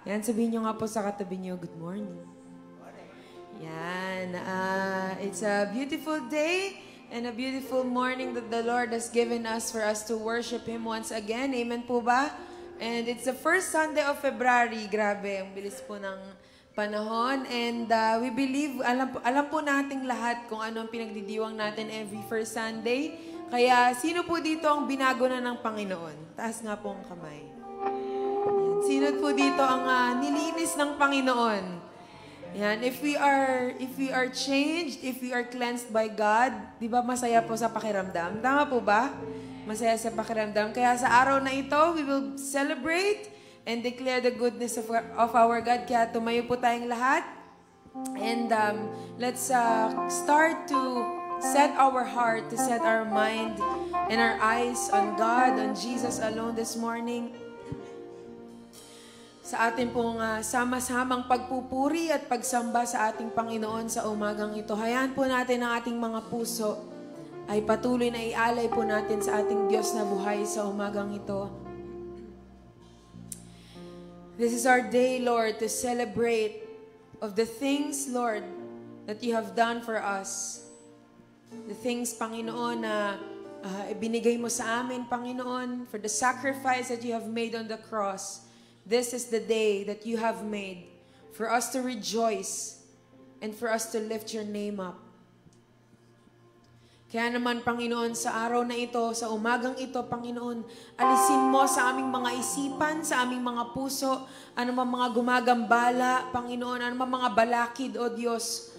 Yan, sabihin nyo nga po sa katabi nyo, good morning. Yan. It's a beautiful day and a beautiful morning that the Lord has given us for us to worship Him once again. Amen po ba? And it's the first Sunday of February. Grabe, ang bilis po ng panahon. And we believe, alam po nating lahat kung ano ang pinagdidiwang natin every first Sunday. Kaya sino po dito ang binago na ng Panginoon? Taas nga po ang kamay. Sino po dito ang nilinis ng Panginoon? Yan, if we are changed, if we are cleansed by God, 'di ba masaya po sa pakiramdam? Tama po ba? Masaya sa pakiramdam. Kaya sa araw na ito, we will celebrate and declare the goodness of our God. Kaya tumayo po tayong lahat. And let's start to set our heart, to set our mind and our eyes on God, on Jesus alone this morning. Sa ating pong sama-samang pagpupuri at pagsamba sa ating Panginoon sa umagang ito. Hayaan po natin ang ating mga puso ay patuloy na ialay po natin sa ating Diyos na buhay sa umagang ito. This is our day, Lord, to celebrate of the things, Lord, that you have done for us. The things, Panginoon, na ibinigay mo sa amin, Panginoon, for the sacrifice that you have made on the cross. This is the day that you have made for us to rejoice and for us to lift your name up. Kaya naman, Panginoon, sa araw na ito, sa umagang ito, Panginoon, alisin mo sa aming mga isipan, sa aming mga puso, anumang mga gumagambala, Panginoon, anumang mga balakid, O Diyos,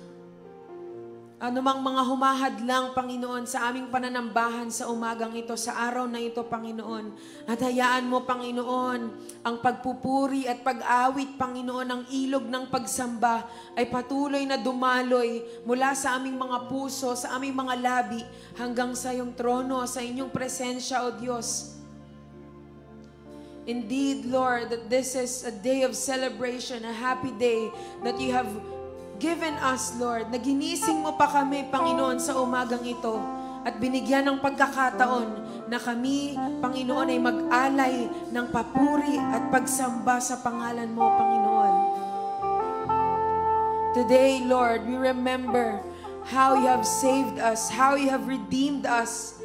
anumang mga humahadlang, Panginoon, sa aming pananambahan sa umagang ito, sa araw na ito, Panginoon. At hayaan mo, Panginoon, ang pagpupuri at pag-awit, Panginoon, ang ilog ng pagsamba ay patuloy na dumaloy mula sa aming mga puso, sa aming mga labi, hanggang sa iyong trono, sa inyong presensya, O Diyos. Indeed, Lord, that this is a day of celebration, a happy day that you have given us, Lord, na ginising mo pa kami, Panginoon, sa umagang ito at binigyan ng pagkakataon na kami, Panginoon, ay mag-alay ng papuri at pagsamba sa pangalan mo, Panginoon. Today, Lord, we remember how you have saved us, how you have redeemed us,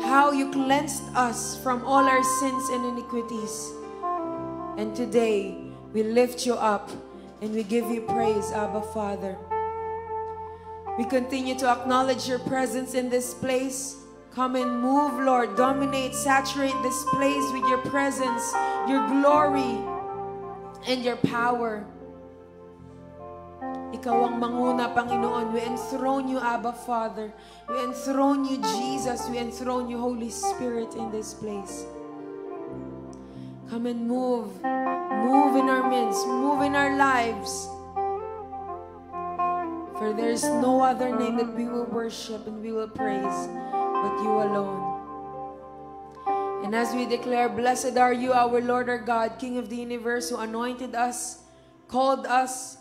how you cleansed us from all our sins and iniquities. And today, we lift you up and we give you praise, Abba Father. We continue to acknowledge your presence in this place. Come and move, Lord. Dominate, saturate this place with your presence, your glory, and your power. Ikaw ang manguna, Panginoon. We enthrone you, Abba Father. We enthrone you, Jesus. We enthrone you, Holy Spirit, in this place. Come and move. Move in our midst. Move in our lives. For there is no other name that we will worship and we will praise but you alone. And as we declare, blessed are you, our Lord, our God, King of the universe, who anointed us, called us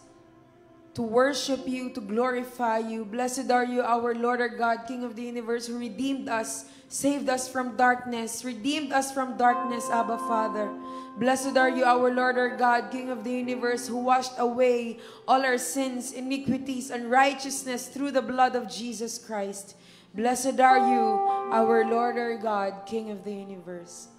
to worship you, to glorify you. Blessed are you, our Lord, our God, King of the universe, who redeemed us, saved us from darkness, redeemed us from darkness, Abba Father. Blessed are you, our Lord, our God, King of the universe, who washed away all our sins, iniquities, and righteousness through the blood of Jesus Christ. Blessed are you, our Lord, our God, King of the universe.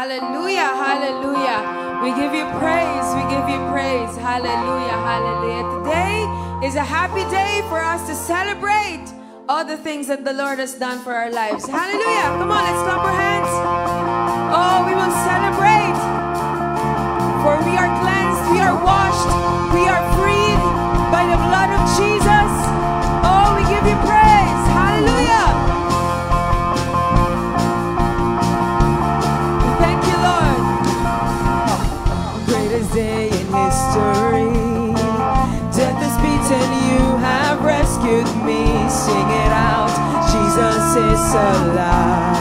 Hallelujah, hallelujah. We give you praise, we give you praise. Hallelujah, hallelujah. Today is a happy day for us to celebrate all the things that the Lord has done for our lives. Hallelujah. Come on, let's clap our hands. Oh, we will celebrate. For we are cleansed, we are washed, we are freed by the blood of Jesus. Oh, we give you praise. Hallelujah. Day in history, death is beaten, you have rescued me. Sing it out, Jesus is alive.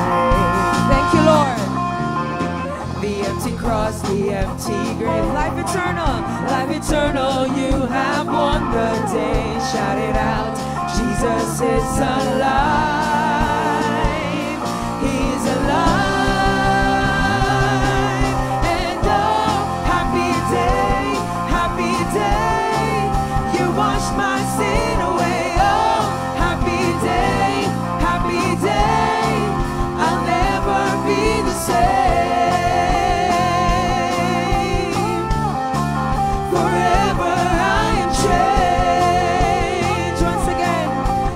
Thank you, Lord. The empty cross, the empty grave, life eternal, you have won the day. Shout it out, Jesus is alive. He's alive. And oh, happy day, you washed my sin away. Oh, happy day, I'll never be the same. Forever I am changed. Once again,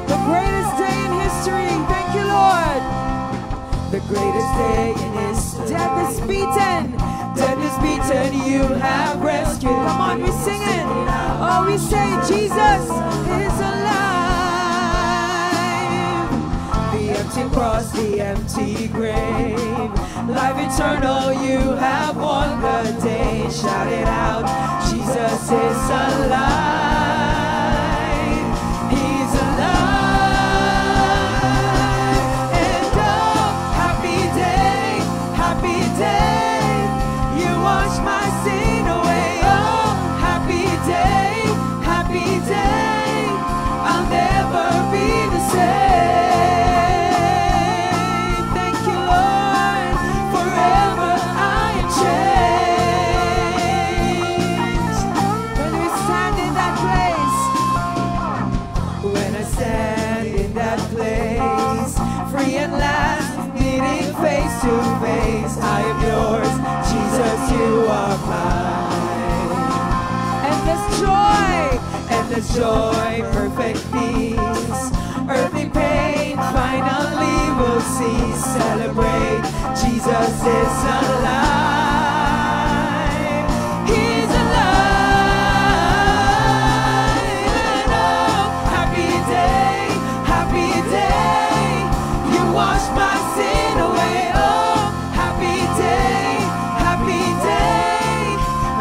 The greatest day in history. Thank you, Lord. the greatest day in history. Death is beaten. Death is beaten, you have rescued. Come on, we sing it. Oh, we say Jesus is alive. The empty cross, the empty grave, life eternal, you have won the day. Shout it out, Jesus is alive. He's alive. And oh, happy day, you wash my sin away. Oh, happy day, I'll never be the same. Thank you, Lord, forever I am changed. When we stand in that place, When I stand in that place, free at last, meeting face to face, I am yours, Jesus, you are mine. endless joy, perfect peace, earthly pain, finally will cease. Celebrate, Jesus is alive. He's alive. And oh, happy day, you wash my sin away. Oh, happy day,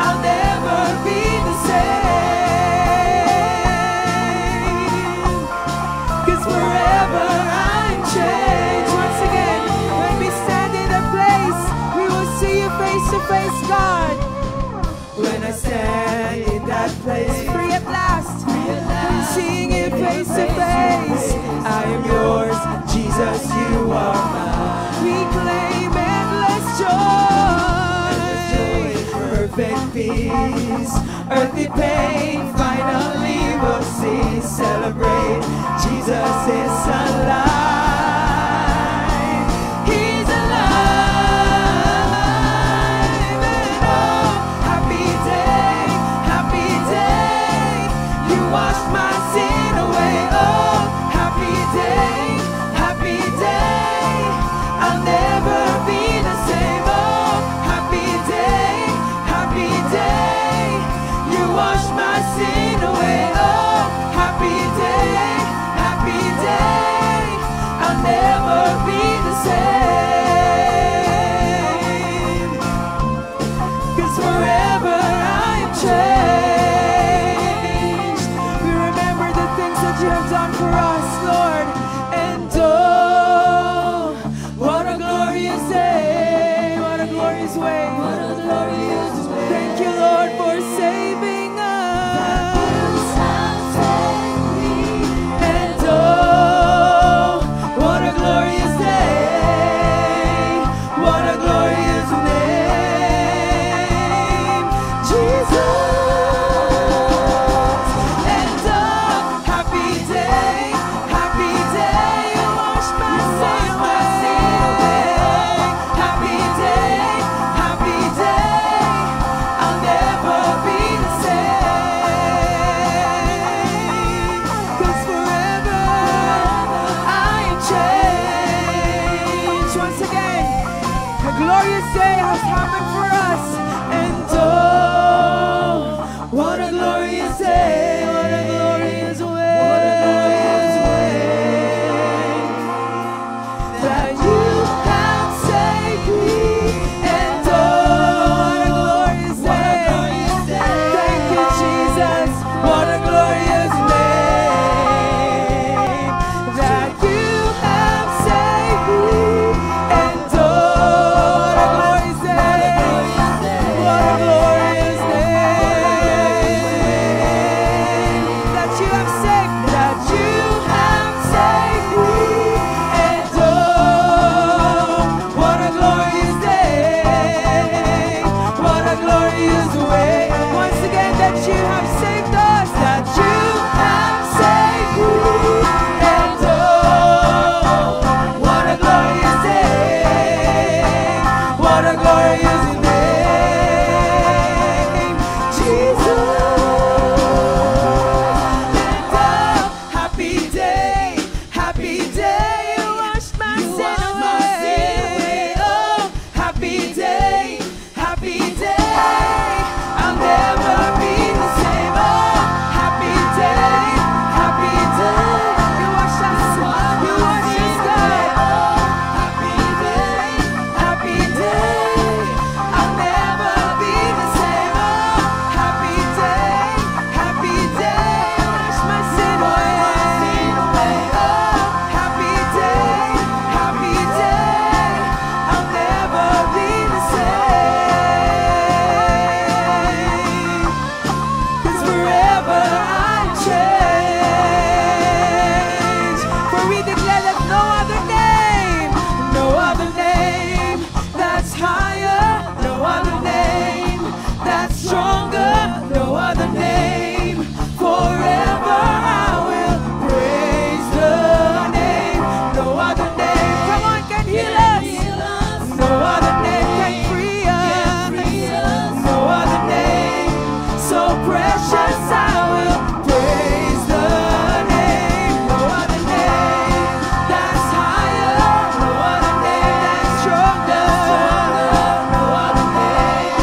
I'll never be the same. 'Cause forever I'm changed. Once again, when we stand in that place, we will see you face to face, God. When I stand in that place, Free at last. I'm seeing you face to face. I am yours, Jesus, you are mine. We claim endless joy. Perfect peace, earthly pain, finally will cease. Celebrate, Jesus is alive. He's alive. And oh, happy day, you washed my sin away. Oh, happy day, I'll never be the same. Oh, happy day, you washed my sin away. Oh, happy day, I'll never be the same. 'Cause forever I'm changed. We remember the things that you have done for us, Lord. And oh, what a glorious day, what a glorious way, what a glorious way. Thank you, Lord, for saving us. And oh, what a glorious day, what a glorious name, Jesus. And oh, happy day, glorious way. Once again, that you have saved us, that you have saved me. And oh, what a glorious day. What a glorious name, Jesus. And oh, happy day, happy day. You washed my sin away. Oh, happy day, happy day. I'll never be the same. Oh, happy day, happy day. You washed us, you washed us, God. Oh, happy day, happy day. I'll never be the same. Oh, happy day, happy day. Wash my sin away. Oh, happy day, happy day. I'll never be the same. 'Cause forever I change. For we declare that no other name that's higher, no other name that's stronger, no other name. Forever I will praise the name. No other name, come on, can heal us. No other name can free us. No other name so precious, I will praise the name. No other name that's higher, no other name that's stronger, no other name.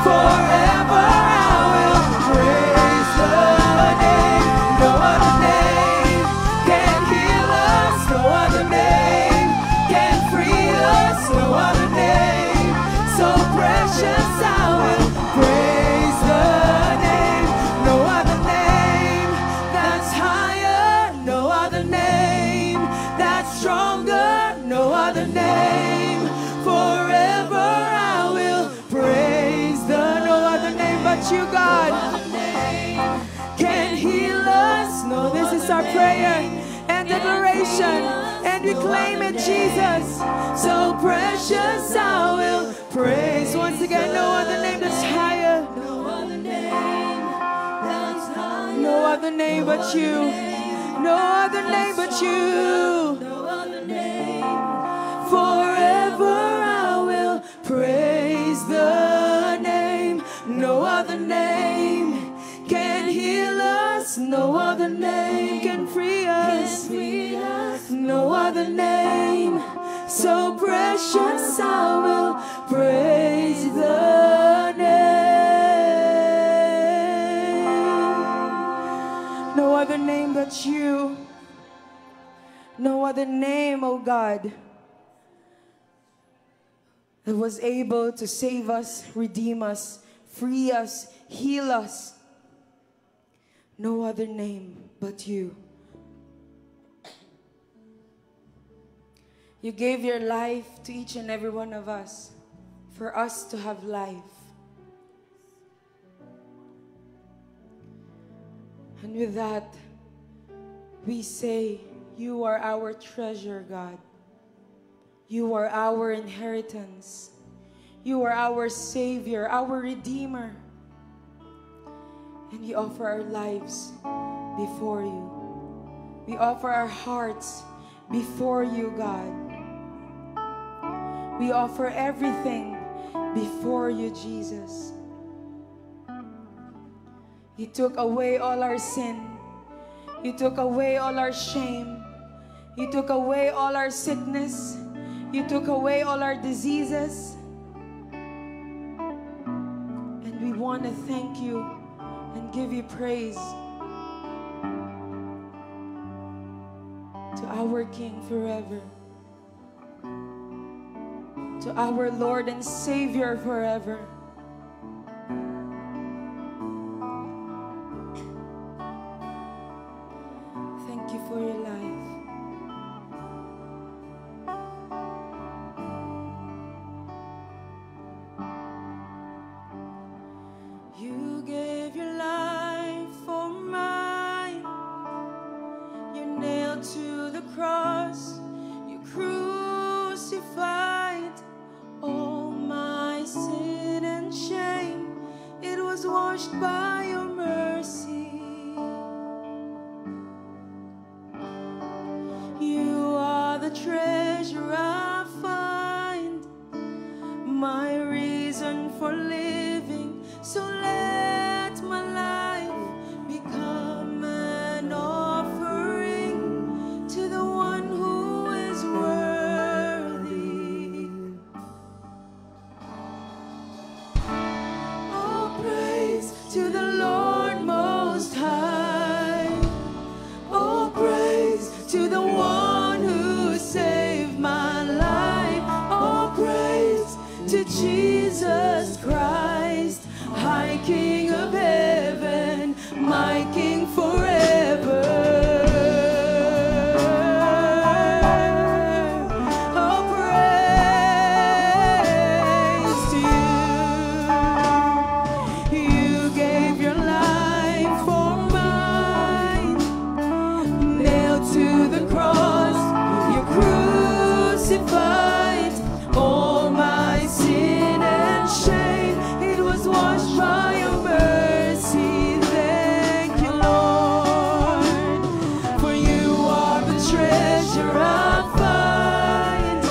Forever I will praise the name. No other name can heal us, no other name can free us, no other name so precious, I will praise the name. No other name that's higher, no other name that's stronger, no other name. Forever I will praise the no other name but you, God, can heal us. No, this is our prayer and declaration, and we claim it, Jesus. So precious, I will praise. Once again, no other name that's higher, no other name that's higher, no other name but you, no other name but you, no other name. Forever I will praise the name. No other name can heal us, no other name can free us, no other name so precious, I will praise the name. No other name but you, no other name, oh God, that was able to save us, redeem us, free us, heal us. No other name but you. You gave your life to each and every one of us for us to have life. And with that, we say, you are our treasure, God. You are our inheritance. You are our Savior, our Redeemer. And we offer our lives before you. We offer our hearts before you, God. We offer everything before you, Jesus. You took away all our sin. You took away all our shame. You took away all our sickness. You took away all our diseases. And we want to thank you and give you praise. To our King forever. To our Lord and Savior forever. Thank you for your life. You gave your life for mine. You nailed to the cross. You crucified all my sin and shame. washed by your mercy. You are the treasure I find, my reason for living. So let my life become an offering to the one who is worthy. Oh, praise to the Lord Most High. Oh, praise to the one who saved my life. Oh, praise to Jesus Christ, High King of heaven, my King forever. Oh, praise to you. You gave your life for mine, nailed to the cross, you crucified all my sin and shame. It was washed by your mercy. Thank you, Lord, for you are the treasure I find,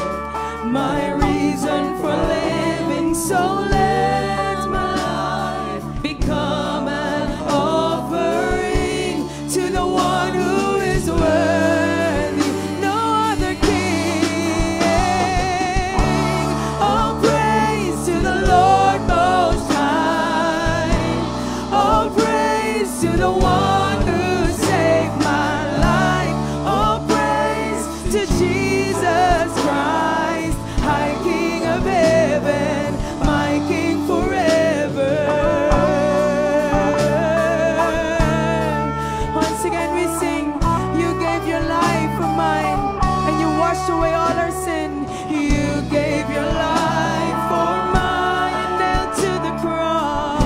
my reason for living. So let my life become an offering to the one who is worthy. No other king. Oh, praise to the Lord Most High. Oh, praise to the one who saved my life. Oh, praise to Jesus Christ, High King of heaven, my King forever. Once again we sing, you gave your life for mine, and you washed away all our sin. You gave your life for mine, nailed to the cross.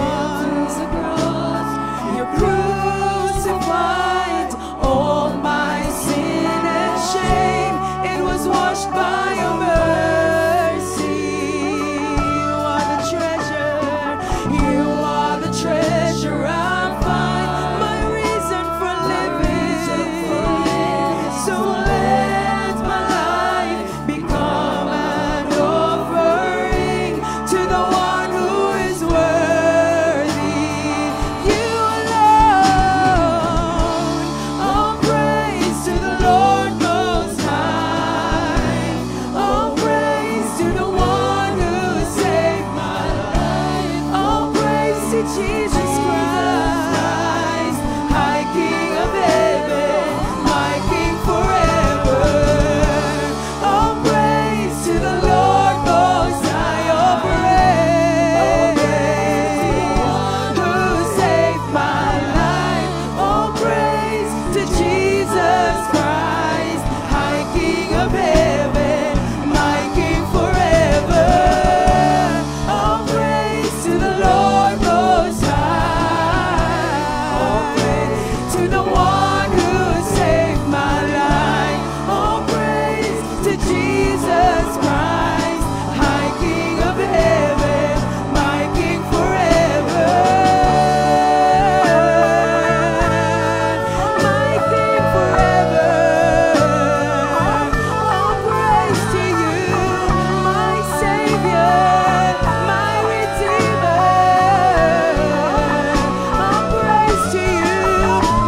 You crucified all my sin and shame. It was washed by your mercy. You are the treasure. You are the treasure I find, my reason for living. So let my life become an offering to the one who is worthy. You alone. Oh, praise to the Lord Most High. Oh, praise to the one who saved my life. Oh, praise to Jesus Christ, High King of heaven, my King forever. Oh, praise to the Lord Most High. Oh, praise who saved my life. Oh, praise to Jesus Christ, High King of heaven, my King forever. Oh, praise to the Lord Most High. Oh, praise to the one who saved my life. Oh, praise to Jesus Christ, High King of heaven, my King forever. My King forever. Oh, praise to you, my Savior, my Redeemer. Oh, praise to you,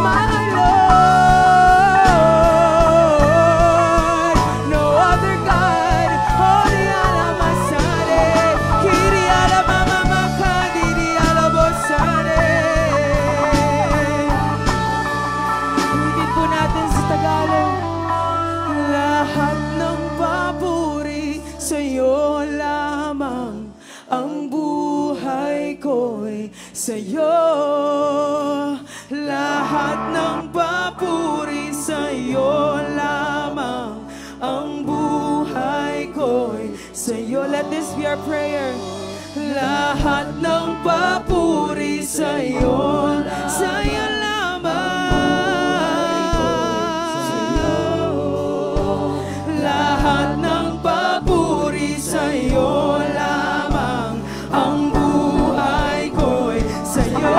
my Lord. No other God. Holy Alamasare, Kiri Alamama Makadiri Alabosare. Ulitin po natin sa Tagalog. Lahat ng papuri sa'yo lamang, ang buhay ko'y sa'yo. Lahat ng papuri sa'yo lamang, ang buhay ko'y sa'yo. Let this be our prayer. Lahat ng papuri sa'yo, sa'yo lamang. Lahat ng papuri sa'yo lamang, ang buhay ko'y sa'yo.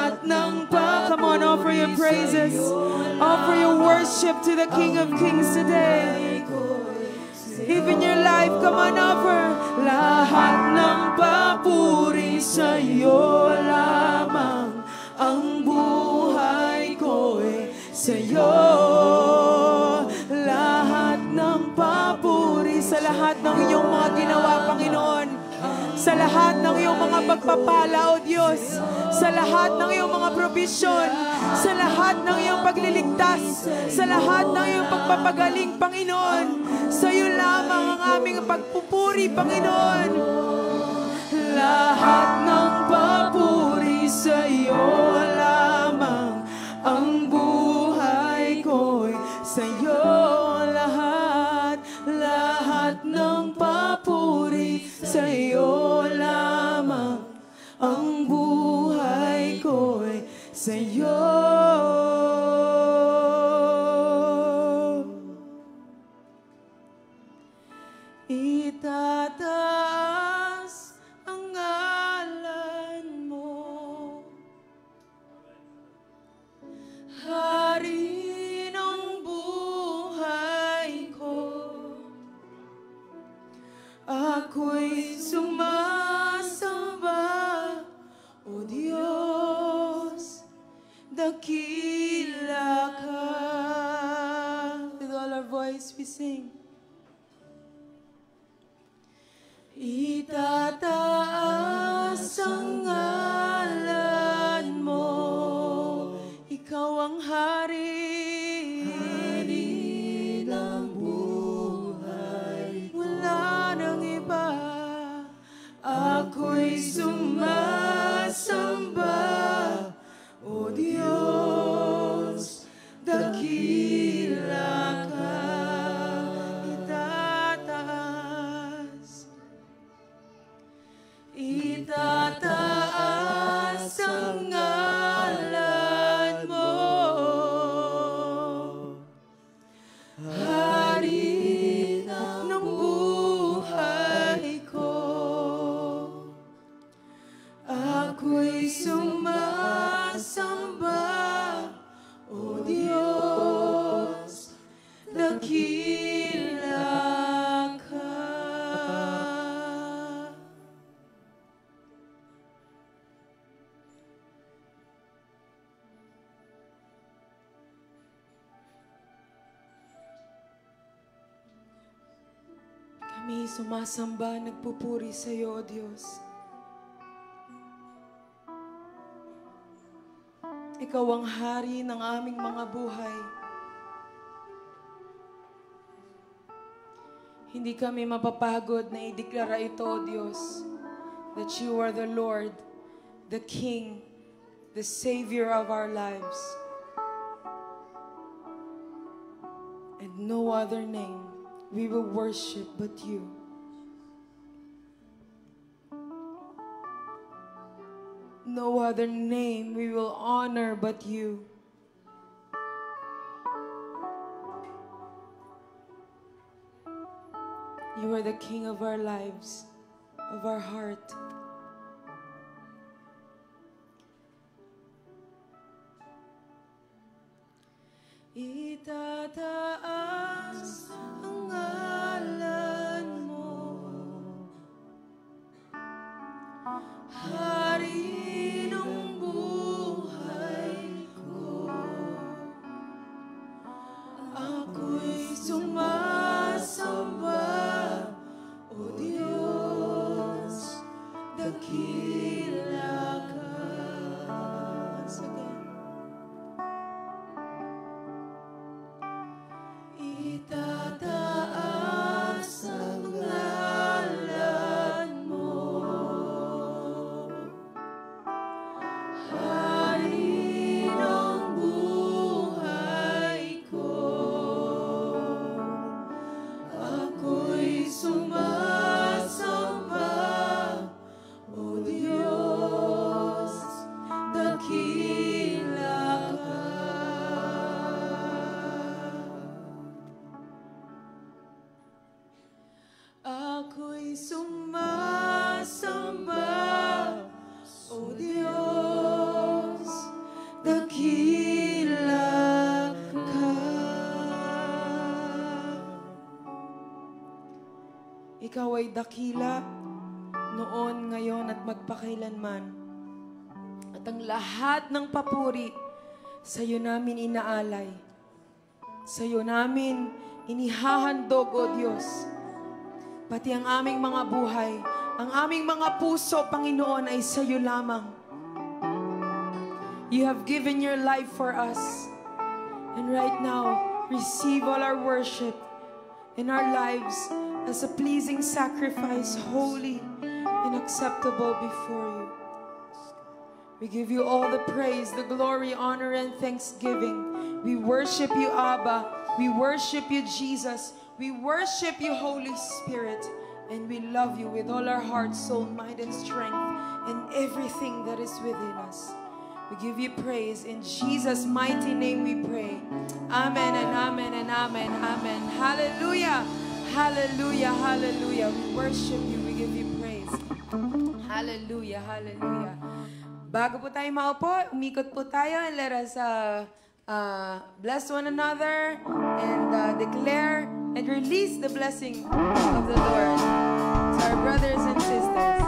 lahat ng Come on, offer your praises. Offer your worship to the King of Kings today. Even your life, come on, offer. Lahat ng papuri sa'yo lamang. Ang buhay ko'y sa'yo. Lahat ng papuri sa lahat ng iyong mga ginawa, Panginoon. Sa lahat ng iyong mga pagpapala, O Diyos. Sa lahat ng iyong mga provision. Sa lahat ng iyong pagliligtas. Sa lahat ng iyong pagpapagaling, Panginoon. Sa iyo lamang ang aming pagpupuri, Panginoon. Lahat ng papuri sa iyo lamang. Ang buhay ko'y sa iyo lahat. Lahat ng papuri sa iyo lamang. Ang buhay ko'y sa iyo. Itataas ang ngalan mo, Hari ng buhay ko. Ako'y sumasamba, O Diyos, dakila ka. With all our voice we sing. Itataas ang ngalan mo, ikaw ang hari, hari ng buhay. Wala nang iba, ako'y sumasamba, O Diyos, dakila ka. Itataas ang ngalan mo, Hari ng buhay ko. Ako'y sumasamba, O Diyos, dakila ka. Kami sumasamba, nagpupuri sa iyo, O Diyos. Ikaw ang hari ng aming mga buhay. Hindi kami mapapagod na ideklara ito, O Diyos, that you are the Lord, the King, the Savior of our lives. And no other name we will worship but you. No other name we will honor but you. You are the King of our lives, of our heart. Itataas ang ngalan mo, Hari ng buhay ko. Ako'y sumasamba, O Diyos, dakila ka. Ikaw ay dakila, noon, ngayon, at magpakailanman. At ang lahat ng papuri, sa iyo namin inaalay. Sa iyo namin inihahandog, O Diyos. Pati ang aming mga buhay, ang aming mga puso, Panginoon, ay sa iyo lamang. You have given your life for us. And right now, receive all our worship in our lives as a pleasing sacrifice, holy and acceptable before you. We give you all the praise, the glory, honor, and thanksgiving. We worship you, Abba. We worship you, Jesus. We worship you, Holy Spirit. And we love you with all our heart, soul, mind, and strength, and everything that is within us. We give you praise. In Jesus' mighty name we pray. Amen and amen and amen. Amen. Hallelujah. Hallelujah. Hallelujah. We worship you. We give you praise. Hallelujah. Hallelujah. Bago po tayo maupo, umikot po tayo and let us bless one another and declare and release the blessing of the Lord to our brothers and sisters.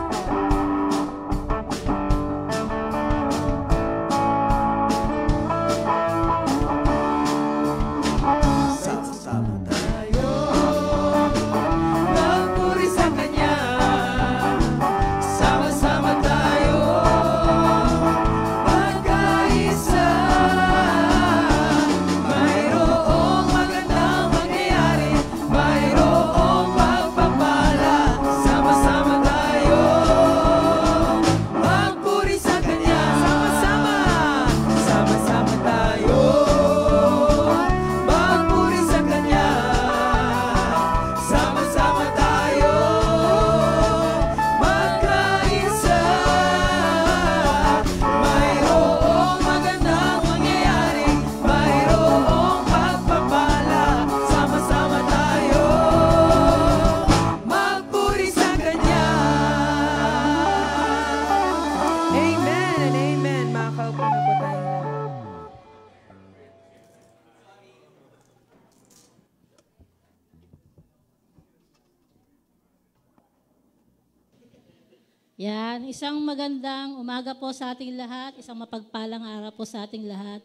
Yan, isang magandang umaga po sa ating lahat, isang mapagpalang araw po sa ating lahat.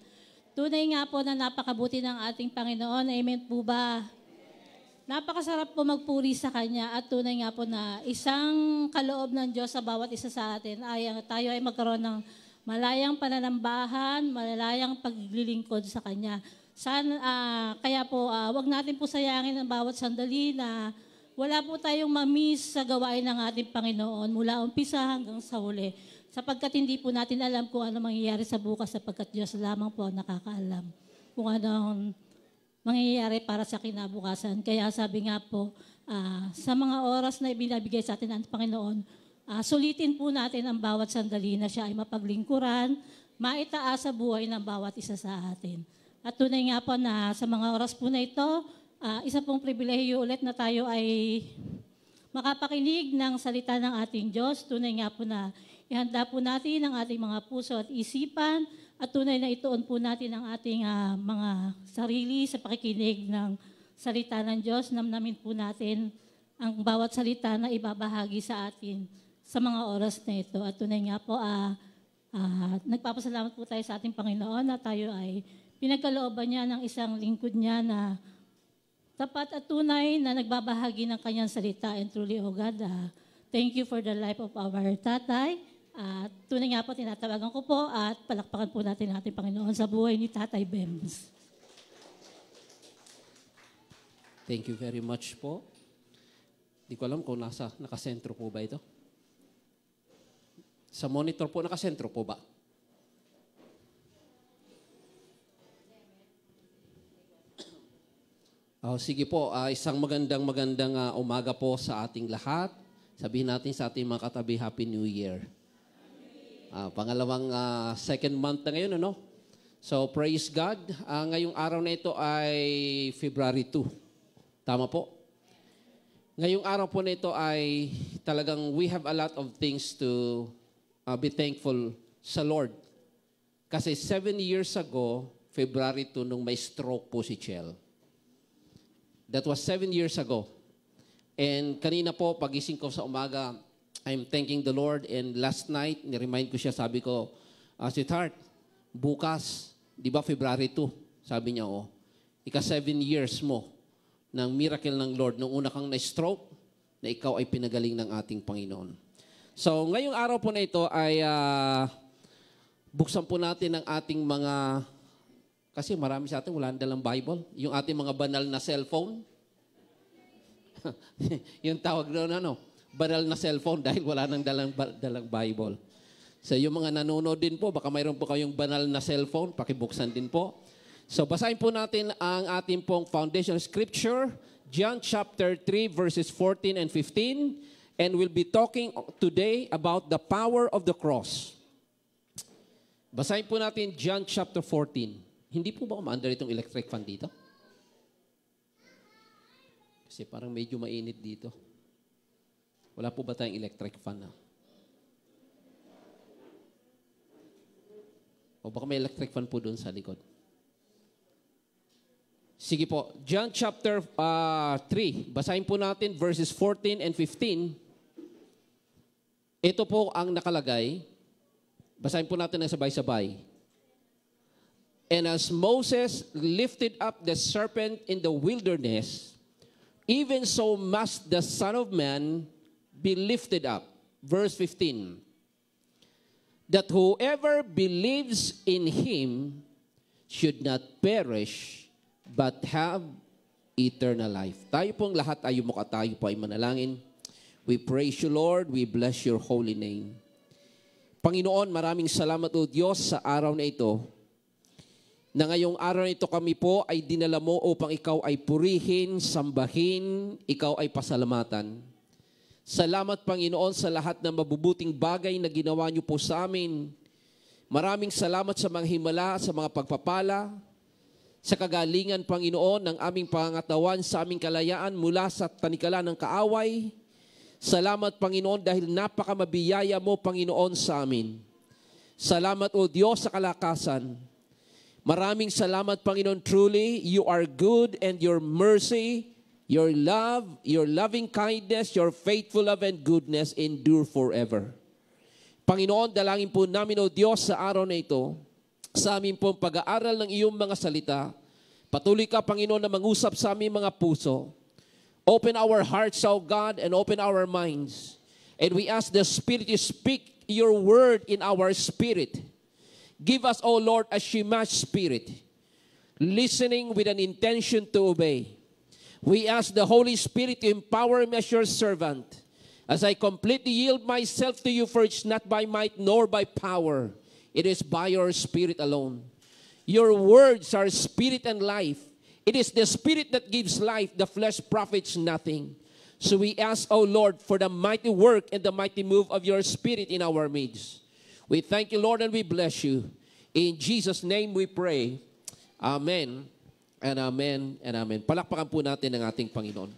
Tunay nga po na napakabuti ng ating Panginoon. Amen po ba? Napakasarap po magpuri sa Kanya at tunay nga po na isang kaloob ng Diyos sa bawat isa sa atin ay tayo ay magkaroon ng malayang pananambahan, malayang paglilingkod sa Kanya. Kaya po, wag natin po sayangin ang bawat sandali na wala po tayong mamiss sa gawain ng ating Panginoon mula umpisa hanggang sa huli. Sapagkat hindi po natin alam kung ano mangyayari sa bukas sapagkat Diyos lamang po nakakaalam kung ano mangyayari para sa kinabukasan. Kaya sabi nga po, sa mga oras na ibinabigay sa atin ng Panginoon, sulitin po natin ang bawat sandali na siya ay mapaglingkuran, maitaas sa buhay ng bawat isa sa atin. At tunay nga po na sa mga oras po na ito, isa pong pribilehiyo ulit na tayo ay makapakinig ng salita ng ating Diyos. Tunay nga po na ihanda po natin ang ating mga puso at isipan at tunay na ituon po natin ang ating mga sarili sa pakikinig ng salita ng Diyos. Namnamin po natin ang bawat salita na ibabahagi sa atin sa mga oras na ito. At tunay nga po, nagpapasalamat po tayo sa ating Panginoon na tayo ay pinagkalooban niya ng isang lingkod niya na tapat at tunay na nagbabahagi ng kanyang salita. And truly, O God, thank you for the life of our tatay. At tunay nga po, tinatawagan ko po at palakpakan po natin ating Panginoon sa buhay ni Tatay Bems. Thank you very much po. Hindi ko alam kung nakasentro po ba ito. Sa monitor po, nakasentro po ba? Sige po, isang magandang umaga po sa ating lahat. Sabihin natin sa ating mga katabi, Happy New Year. Pangalawang second month na ngayon, ano? So, praise God. Ngayong araw na ito ay February 2. Tama po? Ngayong araw po na ito ay talagang we have a lot of things to be thankful sa Lord. Kasi 7 years ago, February 2, nung may stroke po si Chel. That was 7 years ago. And kanina po, pagising ko sa umaga, I'm thanking the Lord. And last night, ni-remind ko siya, sabi ko, sweetheart, bukas, di ba February 2? Sabi niya, ika 7 years mo ng miracle ng Lord. Nung una kang na-stroke, na ikaw ay pinagaling ng ating Panginoon. So, ngayong araw po na ito ay buksan po natin ang ating mga, kasi marami sa atin wala nang dalang Bible. Yung ating mga banal na cellphone. Yung tawag doon, banal na cellphone dahil wala nang dalang Bible. So, yung mga nanonood din po, baka mayroon po kayong banal na cellphone, pakibuksan din po. So, basahin po natin ang ating pong foundation scripture, John chapter 3, verses 14 and 15. And we'll be talking today about the power of the cross. Basahin po natin John chapter 14. Hindi po ba umaandar itong electric fan dito? Kasi parang medyo mainit dito. Wala po ba tayong electric fan na? O baka may electric fan po doon sa likod. Sige po, John chapter 3. Basahin po natin verses 14 and 15. Ito po ang nakalagay. Basahin po natin ng sabay-sabay. And as Moses lifted up the serpent in the wilderness, even so must the Son of Man be lifted up. Verse 15. That whoever believes in him should not perish, but have eternal life. Tayo pong lahat ay tayo po ay manalangin. We praise you, Lord. We bless your holy name. Panginoon, maraming salamat o Diyos sa araw na ito. Na ngayong araw na ito kami po ay dinala mo upang ikaw ay purihin, sambahin, ikaw ay pasalamatan. Salamat, Panginoon, sa lahat ng mabubuting bagay na ginawa niyo po sa amin. Maraming salamat sa mga himala, sa mga pagpapala, sa kagalingan, Panginoon, ng aming pangangatawan, sa aming kalayaan mula sa tanikala ng kaaway. Salamat, Panginoon, dahil napakamabiyaya mo, Panginoon, sa amin. Salamat, O Diyos, sa kalakasan. Maraming salamat, Panginoon. Truly, you are good and your mercy, your love, your loving kindness, your faithful love and goodness endure forever. Panginoon, dalangin po namin, O Diyos, sa araw na ito, sa aming pong pag-aaral ng iyong mga salita. Patuloy ka, Panginoon, na mangusap sa aming mga puso. Open our hearts, O God, and open our minds. And we ask the Spirit to speak your word in our spirit. Give us, O Lord, a Shemash spirit, listening with an intention to obey. We ask the Holy Spirit to empower me as your servant, as I completely yield myself to you, for it's not by might nor by power. It is by your Spirit alone. Your words are spirit and life. It is the Spirit that gives life. The flesh profits nothing. So we ask, O Lord, for the mighty work and the mighty move of your Spirit in our midst. We thank you, Lord, and we bless you. In Jesus' name we pray. Amen and amen and amen. Palakpakan po natin ang ating Panginoon.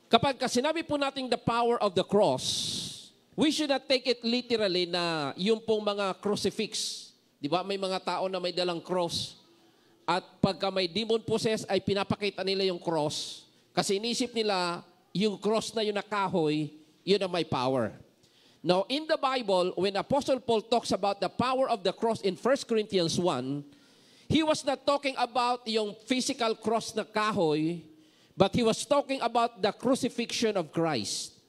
Kapag sinabi po natin the power of the cross, we should not take it literally na yung pong mga crucifix. Di ba? May mga tao na may dalang cross. At pagka may demon possessed, ay pinapakita nila yung cross. Kasi inisip nila, yung cross na yun na kahoy, yun ang may power. Now, in the Bible, when Apostle Paul talks about the power of the cross in 1 Corinthians 1, he was not talking about yung physical cross na kahoy, but he was talking about the crucifixion of Christ.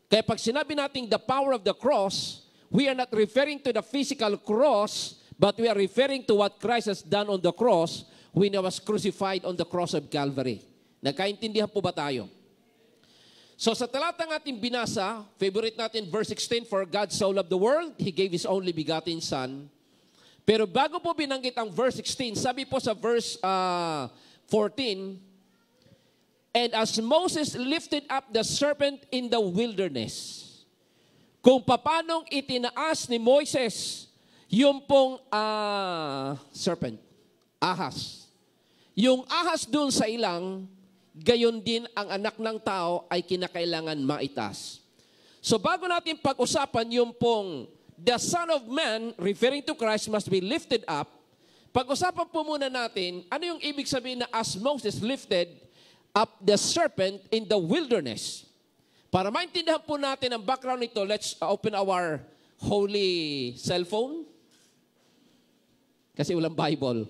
Kaya pag sinabi natin the power of the cross, we are not referring to the physical cross, but we are referring to what Christ has done on the cross when he was crucified on the cross of Calvary. Nagkaintindihan po ba tayo? So sa talatang ating binasa, favorite natin verse 16, for God so loved the world, He gave His only begotten Son. Pero bago po binanggit ang verse 16, sabi po sa verse 14, and as Moses lifted up the serpent in the wilderness, kung papanong itinaas ni Moises yung pong serpent, ahas. Yung ahas dun sa ilang, gayon din ang anak ng tao ay kinakailangan maitas. So bago natin pag-usapan yung pong the Son of Man, referring to Christ, must be lifted up, pag-usapan po muna natin, ano yung ibig sabihin na as Moses lifted up the serpent in the wilderness. Para maintindihan po natin ang background nito, let's open our holy cellphone. Kasi walang Bible.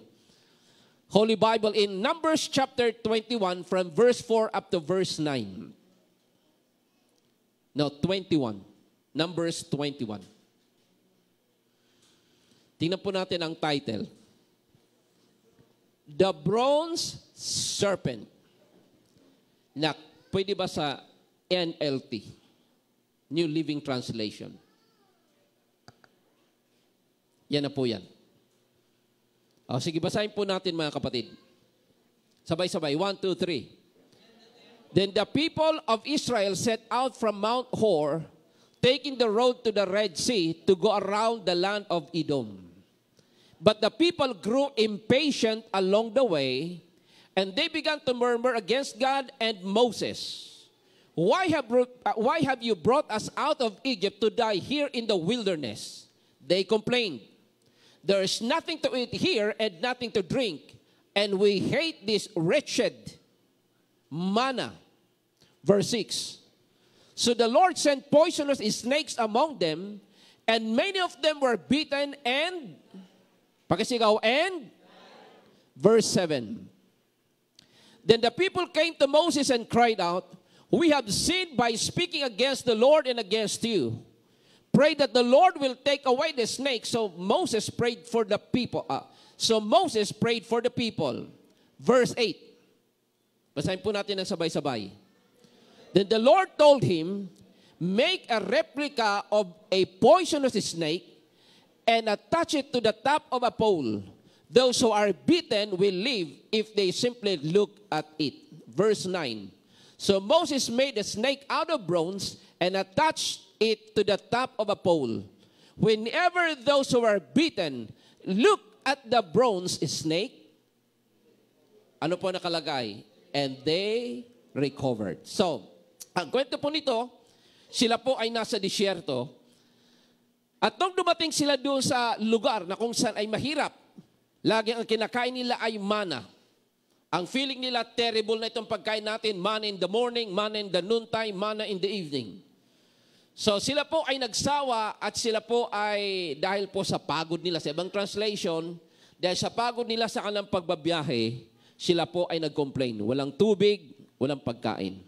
Holy Bible in Numbers chapter 21 from verse 4 up to verse 9. No, 21. Numbers 21. Tingnan po natin ang title. The Bronze Serpent. Pwede ba sa NLT? New Living Translation. Yan na po yan. Sige, basahin po natin mga kapatid. Sabay-sabay. 1, 2, 3. Then the people of Israel set out from Mount Hor, taking the road to the Red Sea to go around the land of Edom. But the people grew impatient along the way, and they began to murmur against God and Moses. Why have you brought us out of Egypt to die here in the wilderness? They complained. There is nothing to eat here and nothing to drink, and we hate this wretched manna. Verse 6. So the Lord sent poisonous snakes among them, and many of them were bitten and, pakisigaw, and, verse 7. Then the people came to Moses and cried out, we have sinned by speaking against the Lord and against you. Pray that the Lord will take away the snake. So Moses prayed for the people. Moses prayed for the people. Verse 8. Basahin po natin ng sabay-sabay. Then the Lord told him, make a replica of a poisonous snake and attach it to the top of a pole. Those who are bitten will live if they simply look at it. Verse 9. So Moses made a snake out of bronze and attached it to the top of a pole. Whenever those who are bitten look at the bronze snake, ano po nakalagay? And they recovered. So, ang kwento po nito, sila po ay nasa disyerto. At nung dumating sila doon sa lugar na kung saan ay mahirap, lagi ang kinakain nila ay manna. Ang feeling nila, terrible na itong pagkain natin, manna in the morning, manna in the noontime, manna in the evening. So sila po ay nagsawa at sila po ay dahil po sa pagod nila, sa ibang translation, dahil sa pagod nila sa kanilang pagbabiyahe, sila po ay nag-complain. Walang tubig, walang pagkain.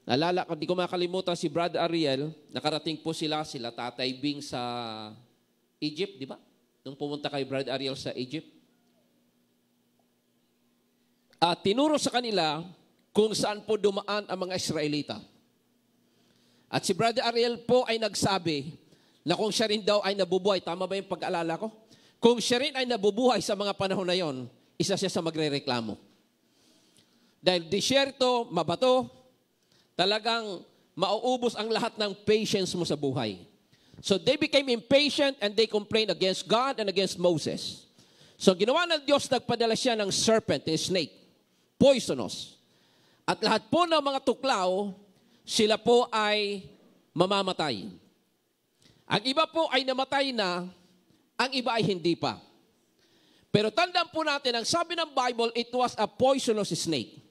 Naalala ko, di ko makalimutan si Brother Ariel, nakarating po sila Tatay Bing sa Egypt, di ba? Nung pumunta kay Brother Ariel sa Egypt. At tinuro sa kanila kung saan po dumaan ang mga Israelita. At si Brother Ariel po ay nagsabi na kung siya rin daw ay nabubuhay, tama ba yung pag-alala ko? Kung siya rin ay nabubuhay sa mga panahon na yon, isa siya sa magre-reklamo. Dahil disyerto, mabato, talagang mauubos ang lahat ng patience mo sa buhay. So they became impatient and they complained against God and against Moses. So ginawa ng Diyos, nagpadala siya ng serpent, a snake, poisonous. At lahat po ng mga tuklaw, sila po ay mamamatay. Ang iba po ay namatay na, ang iba ay hindi pa. Pero tandaan po natin, ang sabi ng Bible, it was a poisonous snake.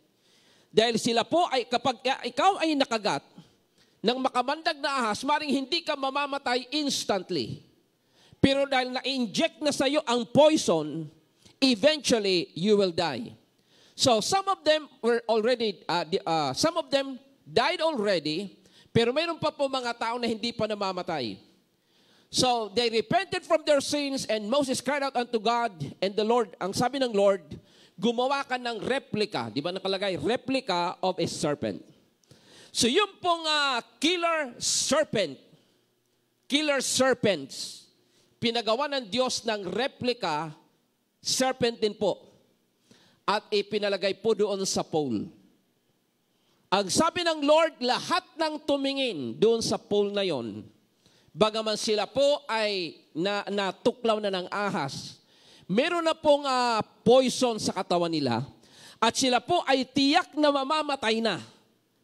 Dahil sila po ay, kapag ikaw ay nakagat ng makamandag na ahas, maring hindi ka mamamatay instantly. Pero dahil na-inject na sa iyo ang poison, eventually you will die. So some of them were already, some of them died already, pero mayroon pa po mga tao na hindi pa namamatay. So they repented from their sins and Moses cried out unto God and the Lord, ang sabi ng Lord, gumawa ka ng replica, di ba nakalagay? Replica of a serpent. So yung pong killer serpents, pinagawa ng Diyos ng replica, serpent din po. At ipinalagay po doon sa pole. Ang sabi ng Lord, lahat ng tumingin doon sa pole na yon, bagaman sila po ay natuklaw na ng ahas, meron na pong poison sa katawan nila, at sila po ay tiyak na mamamatay na,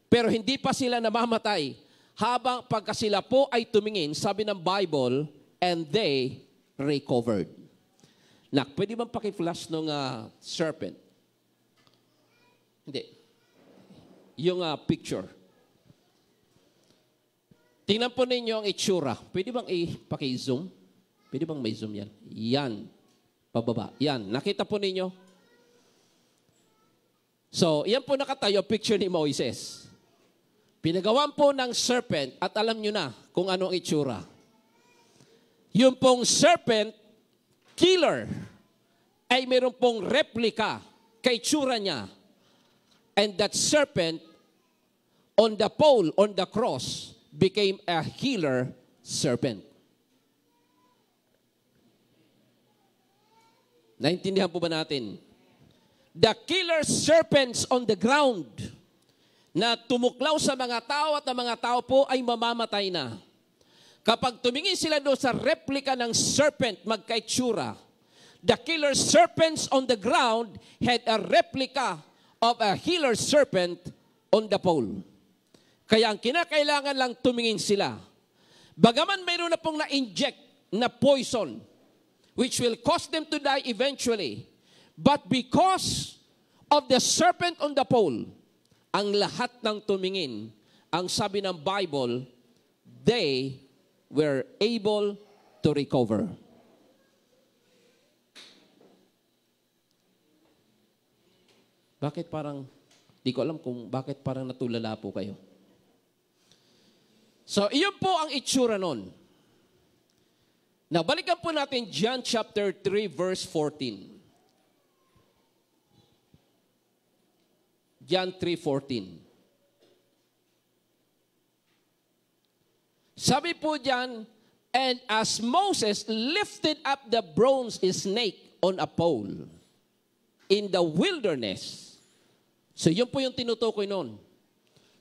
pero hindi pa sila namamatay, habang pagka sila po ay tumingin, sabi ng Bible, and they recovered. Pwede bang paki-flash ng serpent? Hindi. yung picture. Tingnan po ninyo ang itsura. Pwede bang ipaki-zoom? Pwede bang may zoom yan? Yan. Pababa. Yan. Nakita po ninyo? So, yan po nakatayo, picture ni Moises. Pinagawan po ng serpent at alam nyo na kung ano ang itsura. Yung pong serpent, killer, ay meron pong replika kay itsura niya. And that serpent on the pole, on the cross, became a healer serpent. Naintindihan po ba natin? The killer serpents on the ground na tumuklaw sa mga tao at ang mga tao po ay mamamatay na. Kapag tumingin sila doon sa replika ng serpent magkaitsura, the killer serpents on the ground had a replica of a healer serpent on the pole. Kaya ang kinakailangan lang tumingin sila. Bagaman mayroon na pong na-inject na poison, which will cause them to die eventually. But because of the serpent on the pole, ang lahat ng tumingin, ang sabi ng Bible, they were able to recover. Bakit parang, di ko alam kung bakit parang natulala po kayo. So, iyon po ang itsura nun. Now, balikan po natin John chapter 3 verse 14. John 3:14. Sabi po diyan, and as Moses lifted up the bronze snake on a pole in the wilderness. So yun po yung tinutukoy noon